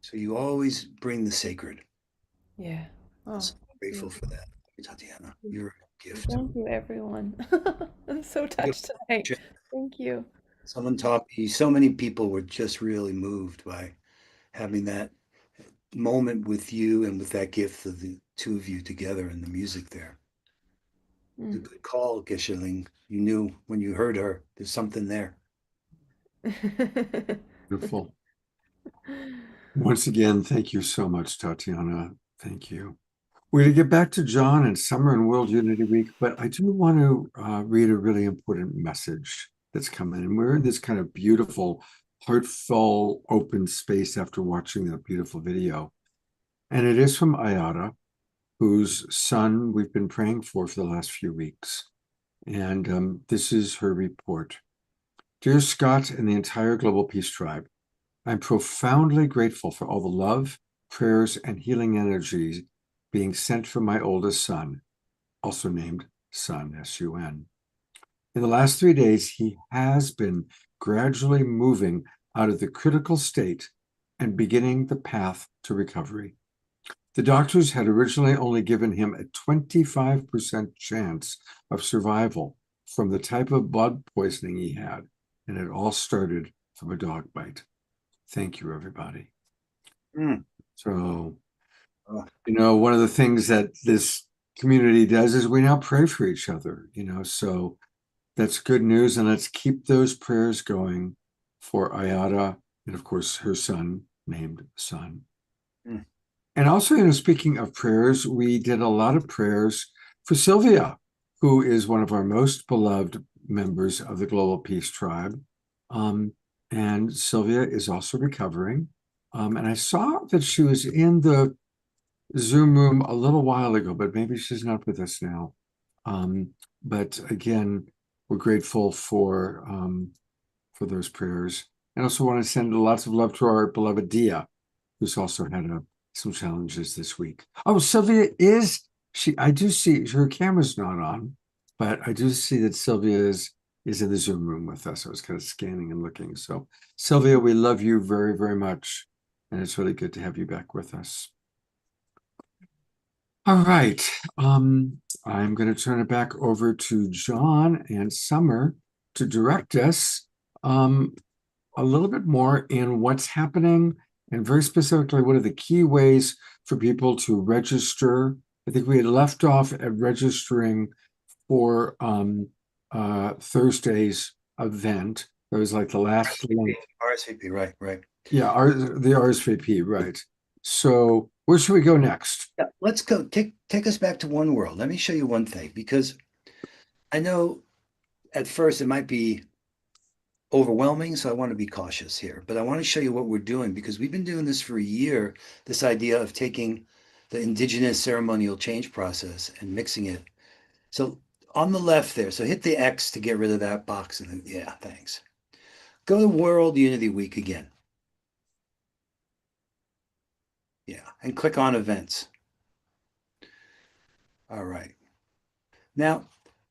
So you always bring the sacred. Yeah. Oh, So I'm grateful for that, Tatiana. You're a gift. thank you, everyone. I'm so touched tonight. Thank you. Someone taught me, so many people were just really moved by having that moment with you and with that gift of the two of you together and the music there. It's a good call, Geshe-Ling. You knew when you heard her, there's something there. Beautiful. Once again, thank you so much, Tatiana. Thank you. We're going to get back to John and Summer and World Unity Week, but I do want to read a really important message that's coming in. We're in this kind of beautiful, heartfelt, open space after watching that beautiful video. And it is from Ayada, whose son we've been praying for the last few weeks. And this is her report. Dear Scott and the entire Global Peace Tribe, I'm profoundly grateful for all the love, prayers, and healing energies being sent from my oldest son, also named Sun, S-U-N. In the last 3 days, he has been gradually moving out of the critical state and beginning the path to recovery. The doctors had originally only given him a 25% chance of survival from the type of blood poisoning he had, and it all started from a dog bite. Thank you, everybody. So, you know, one of the things that this community does is we now pray for each other, you know, so that's good news. And let's keep those prayers going for Ayada and, of course, her son named Sun. And also, you know, speaking of prayers, we did a lot of prayers for Sylvia, who is one of our most beloved members of the Global Peace Tribe. And Sylvia is also recovering. And I saw that she was in the Zoom room a little while ago, but maybe she's not with us now. But again, we're grateful for those prayers. And also want to send lots of love to our beloved Dia, who's also had some challenges this week. Oh, Sylvia I do see her camera's not on, but I do see that Sylvia is in the Zoom room with us. I was kind of scanning and looking. So Sylvia, we love you very, very much. And it's really good to have you back with us. All right. I'm going to turn it back over to John and Summer to direct us a little bit more in what's happening and very specifically, what are the key ways for people to register? I think we had left off at registering for Thursday's event. That was like the last link. RSVP, right. Yeah, the RSVP, right. So where should we go next? Yeah, let's go. Take us back to One World. Let me show you one thing, because I know at first it might be overwhelming, so I want to be cautious here. But I want to show you what we're doing, because we've been doing this for a year, this idea of taking the indigenous ceremonial change process and mixing it. So on the left there, so hit the X to get rid of that box. And then, yeah, thanks. Go to World Unity Week again. Yeah, and click on events. All right. Now,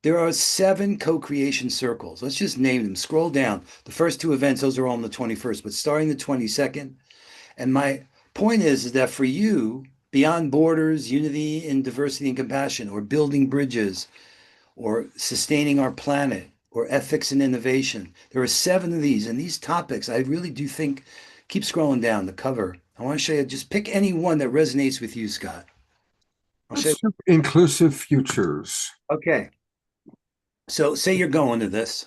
there are 7 co-creation circles. Let's just name them. Scroll down. The first 2 events, those are all on the 21st, but starting the 22nd. And my point is that for you, Beyond Borders, Unity in Diversity and Compassion, or Building Bridges, or Sustaining Our Planet, or Ethics and Innovation, there are 7 of these. And these topics, I really do think, keep scrolling down the cover. I want to show you, just pick any one that resonates with you, Scott. I'll show you. Inclusive futures. Okay. So say you're going to this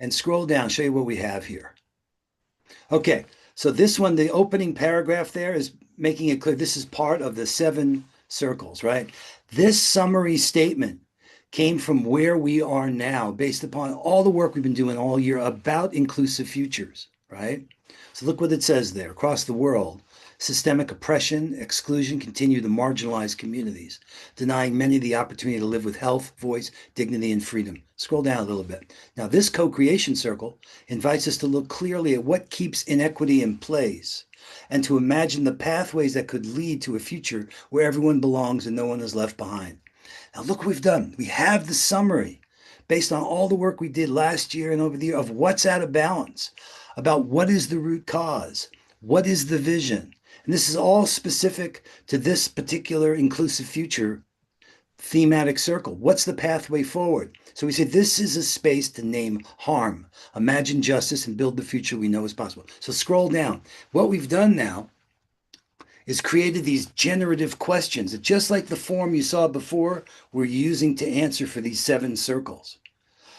and scroll down, show you what we have here. Okay. So this one, the opening paragraph there is making it clear this is part of the 7 circles, right? This summary statement came from where we are now based upon all the work we've been doing all year about inclusive futures, right? So look what it says there. Across the world, systemic oppression, exclusion continue to marginalize communities, denying many the opportunity to live with health, voice, dignity, and freedom. Scroll down a little bit. Now, this co-creation circle invites us to look clearly at what keeps inequity in place and to imagine the pathways that could lead to a future where everyone belongs and no one is left behind. Now, look what we've done. We have the summary based on all the work we did last year and over the year of what's out of balance, about what is the root cause, what is the vision. And this is all specific to this particular inclusive future thematic circle. What's the pathway forward? So we say this is a space to name harm, imagine justice, and build the future we know is possible. So scroll down. What we've done now is created these generative questions that, just like the form you saw before, we're using to answer for these 7 circles.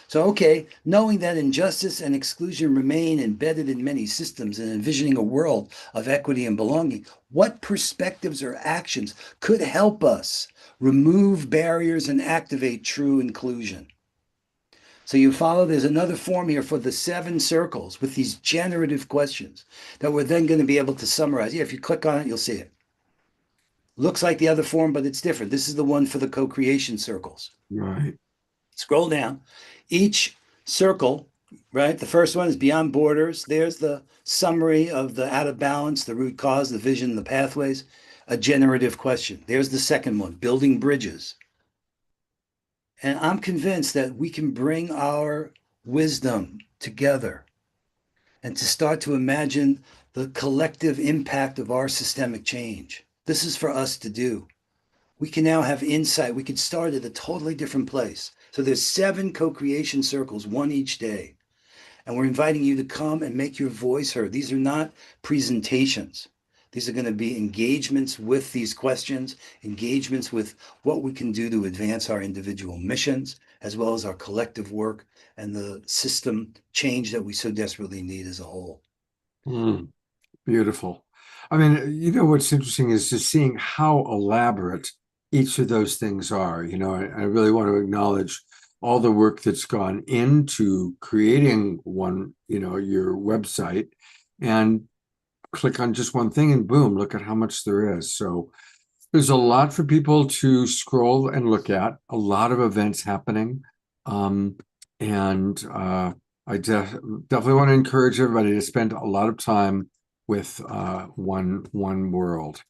So, okay, knowing that injustice and exclusion remain embedded in many systems and envisioning a world of equity and belonging, what perspectives or actions could help us remove barriers and activate true inclusion? So you follow, there's another form here for the 7 circles with these generative questions that we're then going to be able to summarize. Yeah, if you click on it, you'll see it. Looks like the other form, but it's different. This is the one for the co-creation circles. Right. Scroll down. Each circle, right? The first one is Beyond Borders. There's the summary of the out of balance, the root cause, the vision, the pathways, a generative question. There's the second one, Building Bridges. And I'm convinced that we can bring our wisdom together and to start to imagine the collective impact of our systemic change. This is for us to do. We can now have insight. We could start at a totally different place. So there's 7 co-creation circles, 1 each day. And we're inviting you to come and make your voice heard. These are not presentations. These are going to be engagements with these questions, engagements with what we can do to advance our individual missions, as well as our collective work and the system change that we so desperately need as a whole. Beautiful. I mean, you know, what's interesting is just seeing how elaborate each of those things are. You know, I really want to acknowledge all the work that's gone into creating one, you know, your website, and click on just one thing and boom, look at how much there is. So there's a lot for people to scroll and look at, a lot of events happening. I definitely want to encourage everybody to spend a lot of time with one world.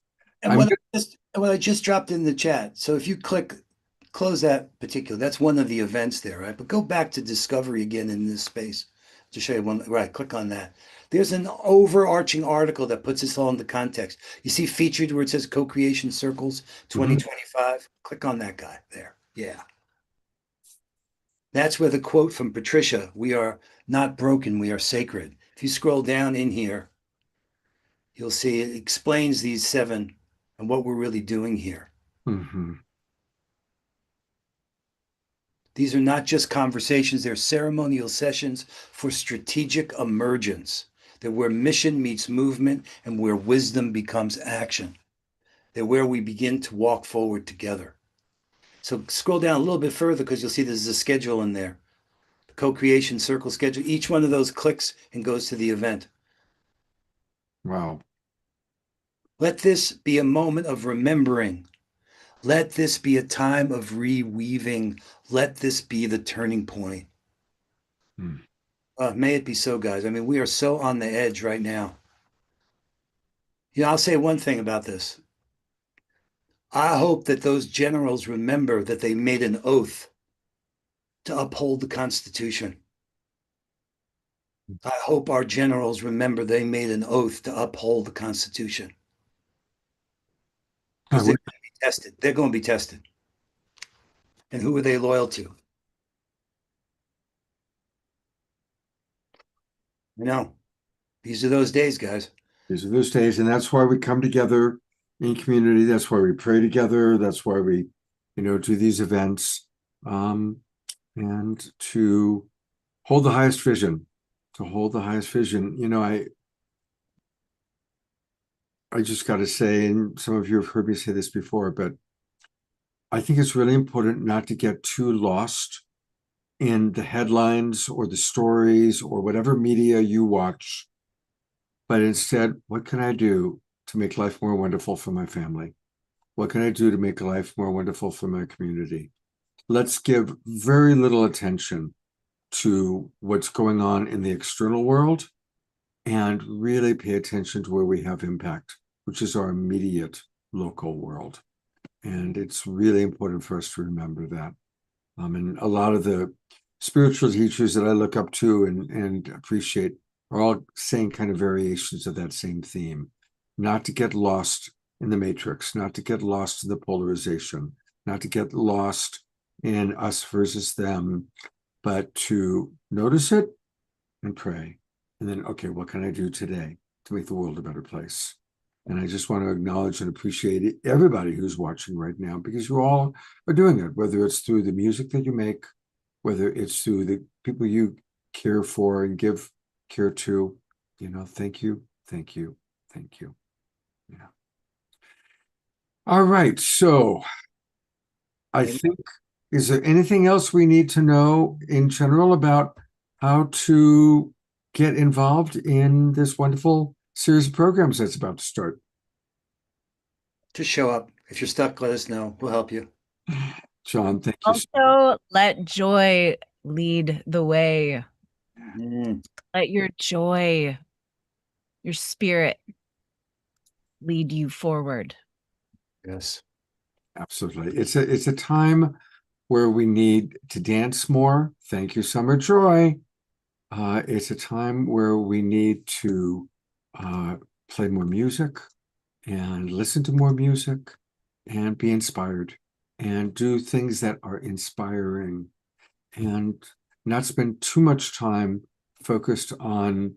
And what I just dropped in the chat. So if you close that particular, that's one of the events there, right? But go back to Discovery again in this space to show you one, right? Click on that. There's an overarching article that puts this all into context. You see featured where it says Co-Creation Circles 2025. Click on that guy there. Yeah. That's where the quote from Patricia, "We are not broken, we are sacred." If you scroll down in here, you'll see it explains these 7 and what we're really doing here. These are not just conversations, they're ceremonial sessions for strategic emergence. They're where mission meets movement and where wisdom becomes action. They're where we begin to walk forward together. So scroll down a little bit further because you'll see there's a schedule in there. The co-creation circle schedule. Each one of those clicks and goes to the event. Wow. Let this be a moment of remembering. Let this be a time of reweaving. Let this be the turning point. May it be so, guys. I mean, we are so on the edge right now. I'll say one thing about this. I hope that those generals remember that they made an oath to uphold the Constitution. I hope our generals remember they made an oath to uphold the Constitution. Because they're going to be tested. They're going to be tested. And who are they loyal to? These are those days, guys. These are those days, and that's why we come together in community. That's why we pray together. That's why we, do these events, and to hold the highest vision. To hold the highest vision. I just got to say, and some of you have heard me say this before, but I think it's really important not to get too lost in the headlines or the stories or whatever media you watch, but instead, what can I do to make life more wonderful for my family? What can I do to make life more wonderful for my community? Let's give very little attention to what's going on in the external world and really pay attention to where we have impact, which is our immediate local world. And it's really important for us to remember that. And a lot of the spiritual teachers that I look up to and appreciate are all saying kind of variations of that same theme. Not to get lost in the matrix, not to get lost in the polarization, not to get lost in us versus them, but to notice it and pray. And then, okay, what can I do today to make the world a better place? And I just want to acknowledge and appreciate everybody who's watching right now, because you all are doing it, whether it's through the music that you make, whether it's through the people you care for and give care to. Thank you, thank you, thank you. Yeah. All right. So I think, is there anything else we need to know in general about how to get involved in this wonderful series of programs that's about to start? Just show up. If you're stuck, let us know. We'll help you. John, thank you. Also, let joy lead the way. Let your joy, your spirit lead you forward. Yes. Absolutely. It's a time where we need to dance more. Thank you, Summer Joy. It's a time where we need to play more music and listen to more music and be inspired and do things that are inspiring and not spend too much time focused on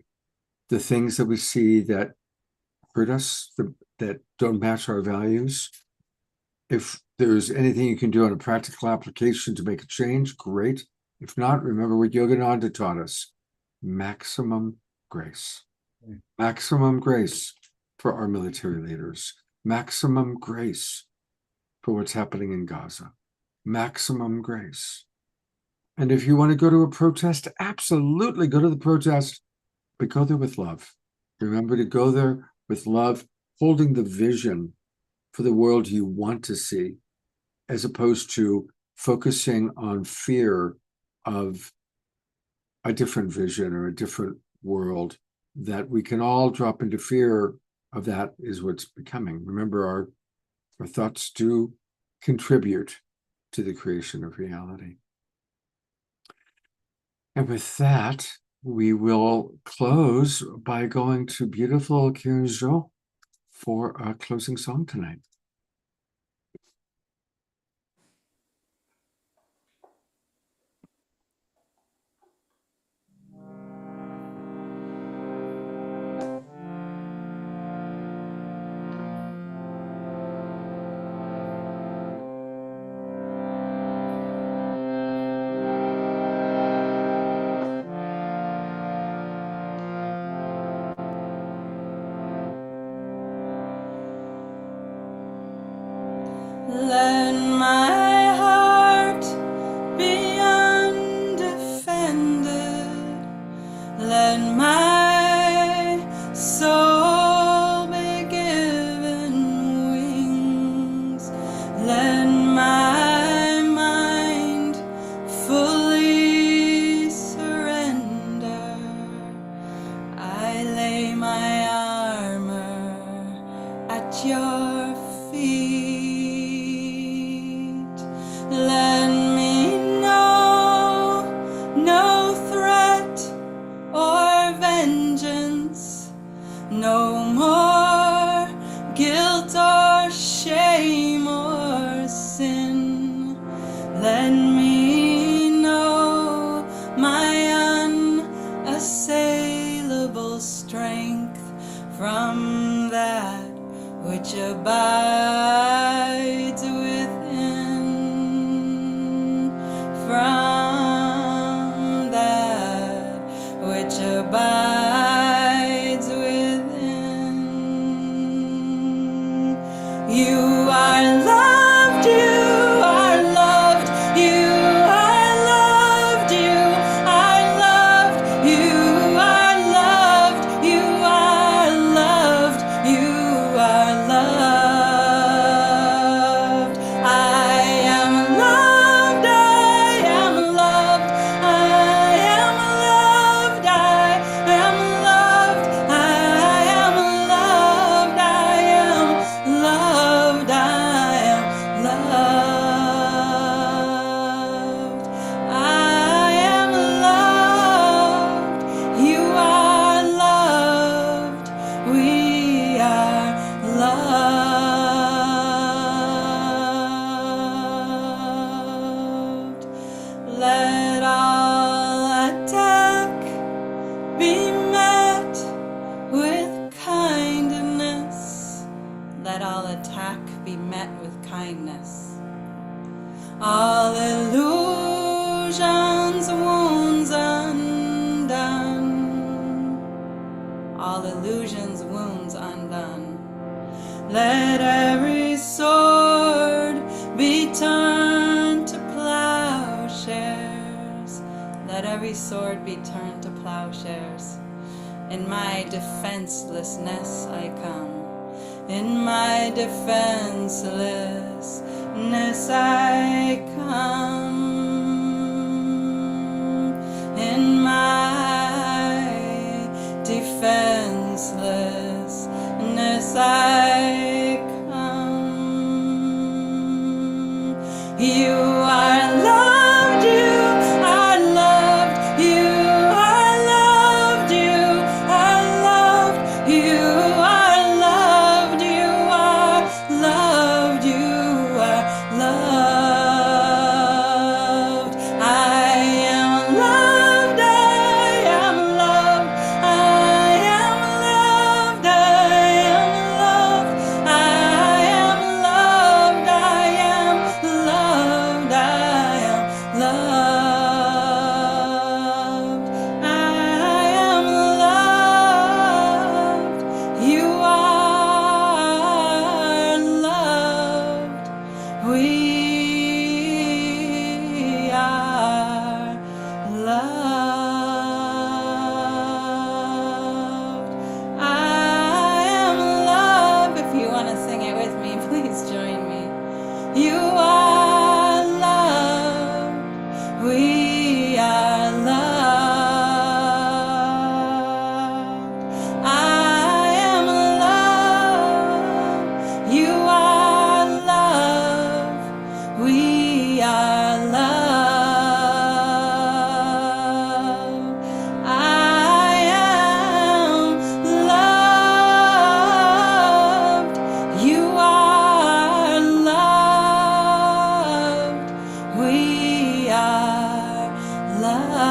the things that we see that hurt us, that don't match our values. If there's anything you can do on a practical application to make a change, great. If not, remember what Yogananda taught us: maximum grace. Maximum grace for our military leaders. Maximum grace for what's happening in Gaza. Maximum grace. And if you want to go to a protest, absolutely go to the protest, but go there with love. Remember to go there with love, holding the vision for the world you want to see, as opposed to focusing on fear of a different vision or a different world, that we can all drop into fear of. That is what's becoming. Remember, our thoughts do contribute to the creation of reality. And with that, we will close by going to beautiful Kyunjo for our closing song tonight. my armor at your feet. Let me know no threat or vengeance, no more guilt or shame or sin. Let me know my unassailable strength from that which abides within, from that which abides within. You are loved, you are loved, you are loved, you are loved, you are loved, you are loved, you are loved. I am loved, I am loved, I am loved, I am loved, I am loved, I am loved, I am loved. I am loved, you are loved, we are loved. Let all attack be met with kindness. Let all attack be met with kindness. All illusions, wounds undone. All illusions, wounds undone. Let every sword be turned to plowshares. Let every sword be turned to plowshares. In my defenselessness I come. In my defenselessness I come. In my defenselessness I come. You are loved, you are loved, you are loved, you are loved, you are loved, you are loved, you are loved. I am loved, I am loved, I am loved, I am loved, I am loved, I am loved, I am loved, I am loved, you are loved, we are loved. I am loved. If you want to sing it with me, please join me. You are loved, we are loved. I am loved, you are loved, we are loved. I am loved, you are loved, we are loved.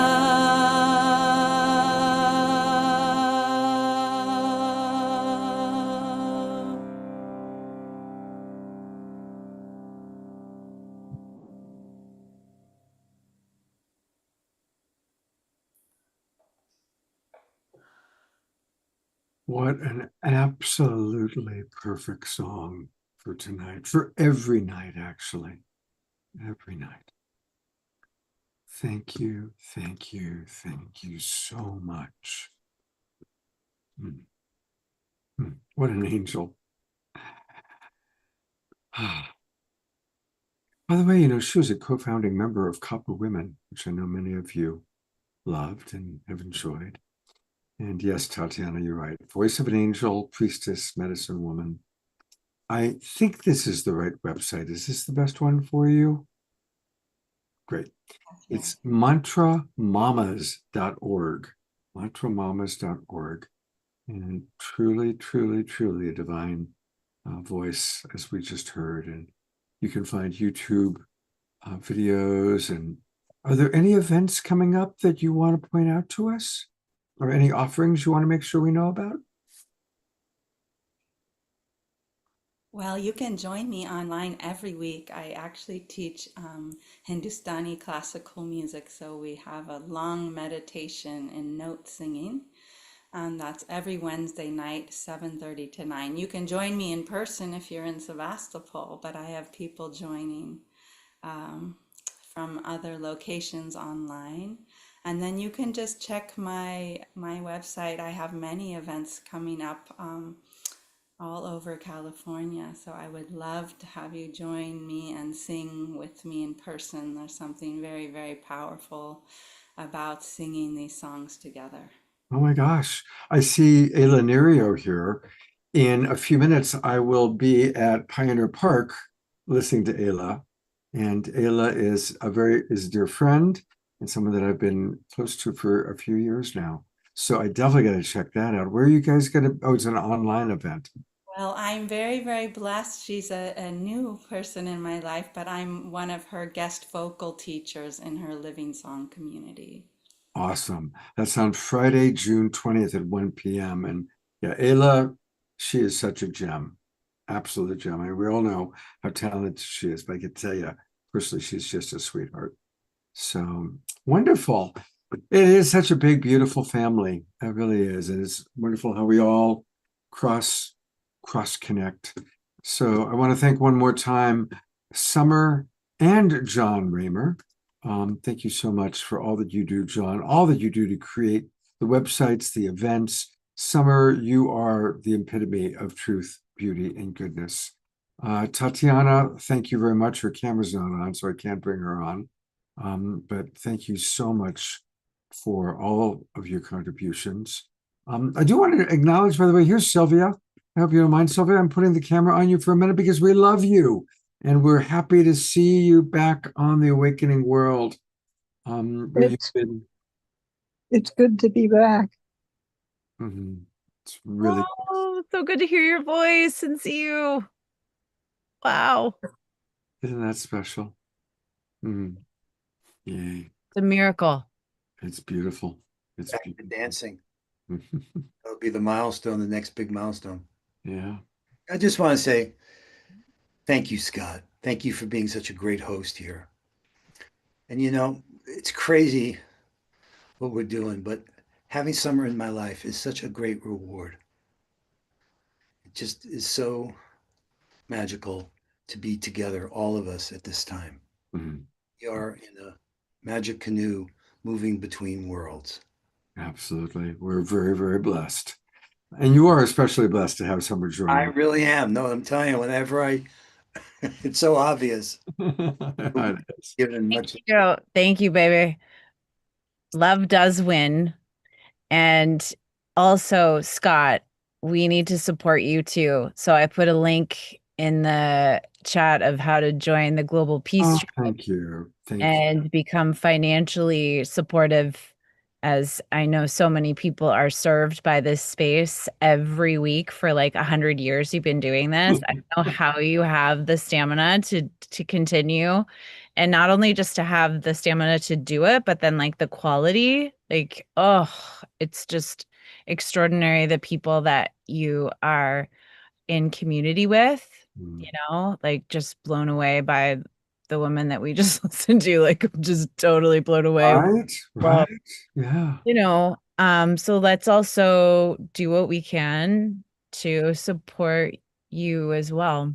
What an absolutely perfect song for tonight, for every night, actually. Every night. Thank you, thank you, thank you so much. What an angel. By the way, she was a co-founding member of Copper Women, which I know many of you loved and have enjoyed. And yes, Tatiana, you're right. Voice of an angel, priestess, medicine woman. I think this is the right website. Is this the best one for you? Great. It's mantramamas.org. Mantramamas.org. And truly, truly, truly a divine voice, as we just heard. And you can find YouTube videos. And are there any events coming up that you want to point out to us? Or any offerings you want to make sure we know about? Well, you can join me online every week. I actually teach Hindustani classical music, so we have a long meditation and note singing. And that's every Wednesday night, 7:30 to 9. You can join me in person if you're in Sevastopol, but I have people joining from other locations online. And then you can just check my website. I have many events coming up all over California. So I would love to have you join me and sing with me in person. There's something very, very powerful about singing these songs together. Oh my gosh. I see Ayla Nerio here. In a few minutes, I will be at Pioneer Park listening to Ayla. And Ayla is a dear friend and someone that I've been close to for a few years now. So I definitely got to check that out. Where are you guys going to? Oh, it's an online event. Well, I'm very, very blessed. She's a new person in my life, but I'm one of her guest vocal teachers in her Living Song community. Awesome. That's on Friday, June 20th at 1 p.m. And yeah, Ayla, she is such a gem. Absolute gem. I mean, we all know how talented she is, but I can tell you, personally, she's just a sweetheart. So wonderful. It is such a big, beautiful family. It really is. And it's wonderful how we all cross connect. So I want to thank one more time, Summer and John Raymer. Thank you so much for all that you do, John, all that you do to create the websites, the events. Summer, you are the epitome of truth, beauty, and goodness. Tatiana, thank you very much. Her camera's not on, so I can't bring her on. But thank you so much for all of your contributions. I do want to acknowledge, by the way, here's Sylvia. I hope you don't mind, Sylvia. I'm putting the camera on you for a minute because we love you. And we're happy to see you back on the Awakening World. It's good to be back. It's really so good to hear your voice and see you. Wow. Isn't that special? Yay. It's a miracle. It's beautiful. It's back to dancing. That'll be the milestone, the next big milestone. Yeah. I just want to say thank you, Scott. Thank you for being such a great host here. And you know, it's crazy what we're doing, but having Summer in my life is such a great reward. It just is so magical to be together, all of us at this time. We are in a magic canoe moving between worlds. Absolutely. We're very, very blessed. And you are especially blessed to have Summer join. I really am. No, I'm telling you, whenever it's so obvious. Given much. Thank you, baby. Love does win. And also, Scott, we need to support you too. So I put a link in the chat of how to join the Global Peace Tribe. Thank you. And become financially supportive, as I know so many people are served by this space every week for like 100 years. You've been doing this. I don't know how you have the stamina to continue, and not only just to have the stamina to do it, but then like the quality, like, oh, it's just extraordinary. The people that you are in community with, you know, like just blown away by the woman that we just listened to, like just totally blown away. Right. Yeah. You know, so let's also do what we can to support you as well.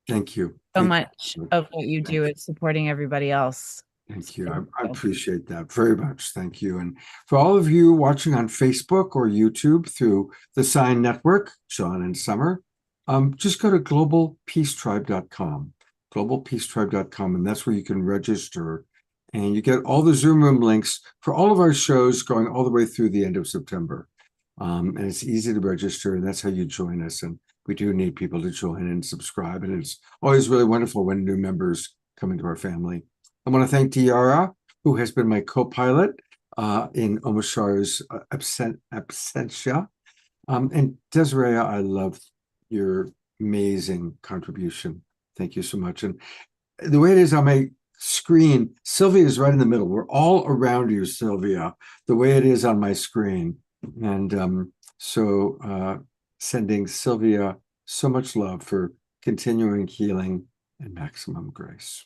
Thank you. So much of what you do is supporting everybody else. Thank you. I appreciate that very much. Thank you. And for all of you watching on Facebook or YouTube through the Sign Network, John and Summer, just go to globalpeacetribe.com. globalpeacetribe.com, and that's where you can register, and you get all the Zoom room links for all of our shows going all the way through the end of September. And it's easy to register, and that's how you join us. And we do need people to join and subscribe. And it's always really wonderful when new members come into our family. I want to thank Tiara, who has been my co-pilot in Omashar's absentia. And Desiree, I love your amazing contribution. Thank you so much. And the way it is on my screen, Sylvia is right in the middle. We're all around you, Sylvia, the way it is on my screen. And so sending Sylvia so much love for continuing healing and maximum grace.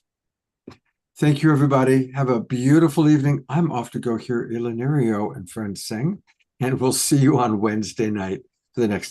Thank you, everybody. Have a beautiful evening. I'm off to go hear Ilanerio and friends sing, and we'll see you on Wednesday night for the next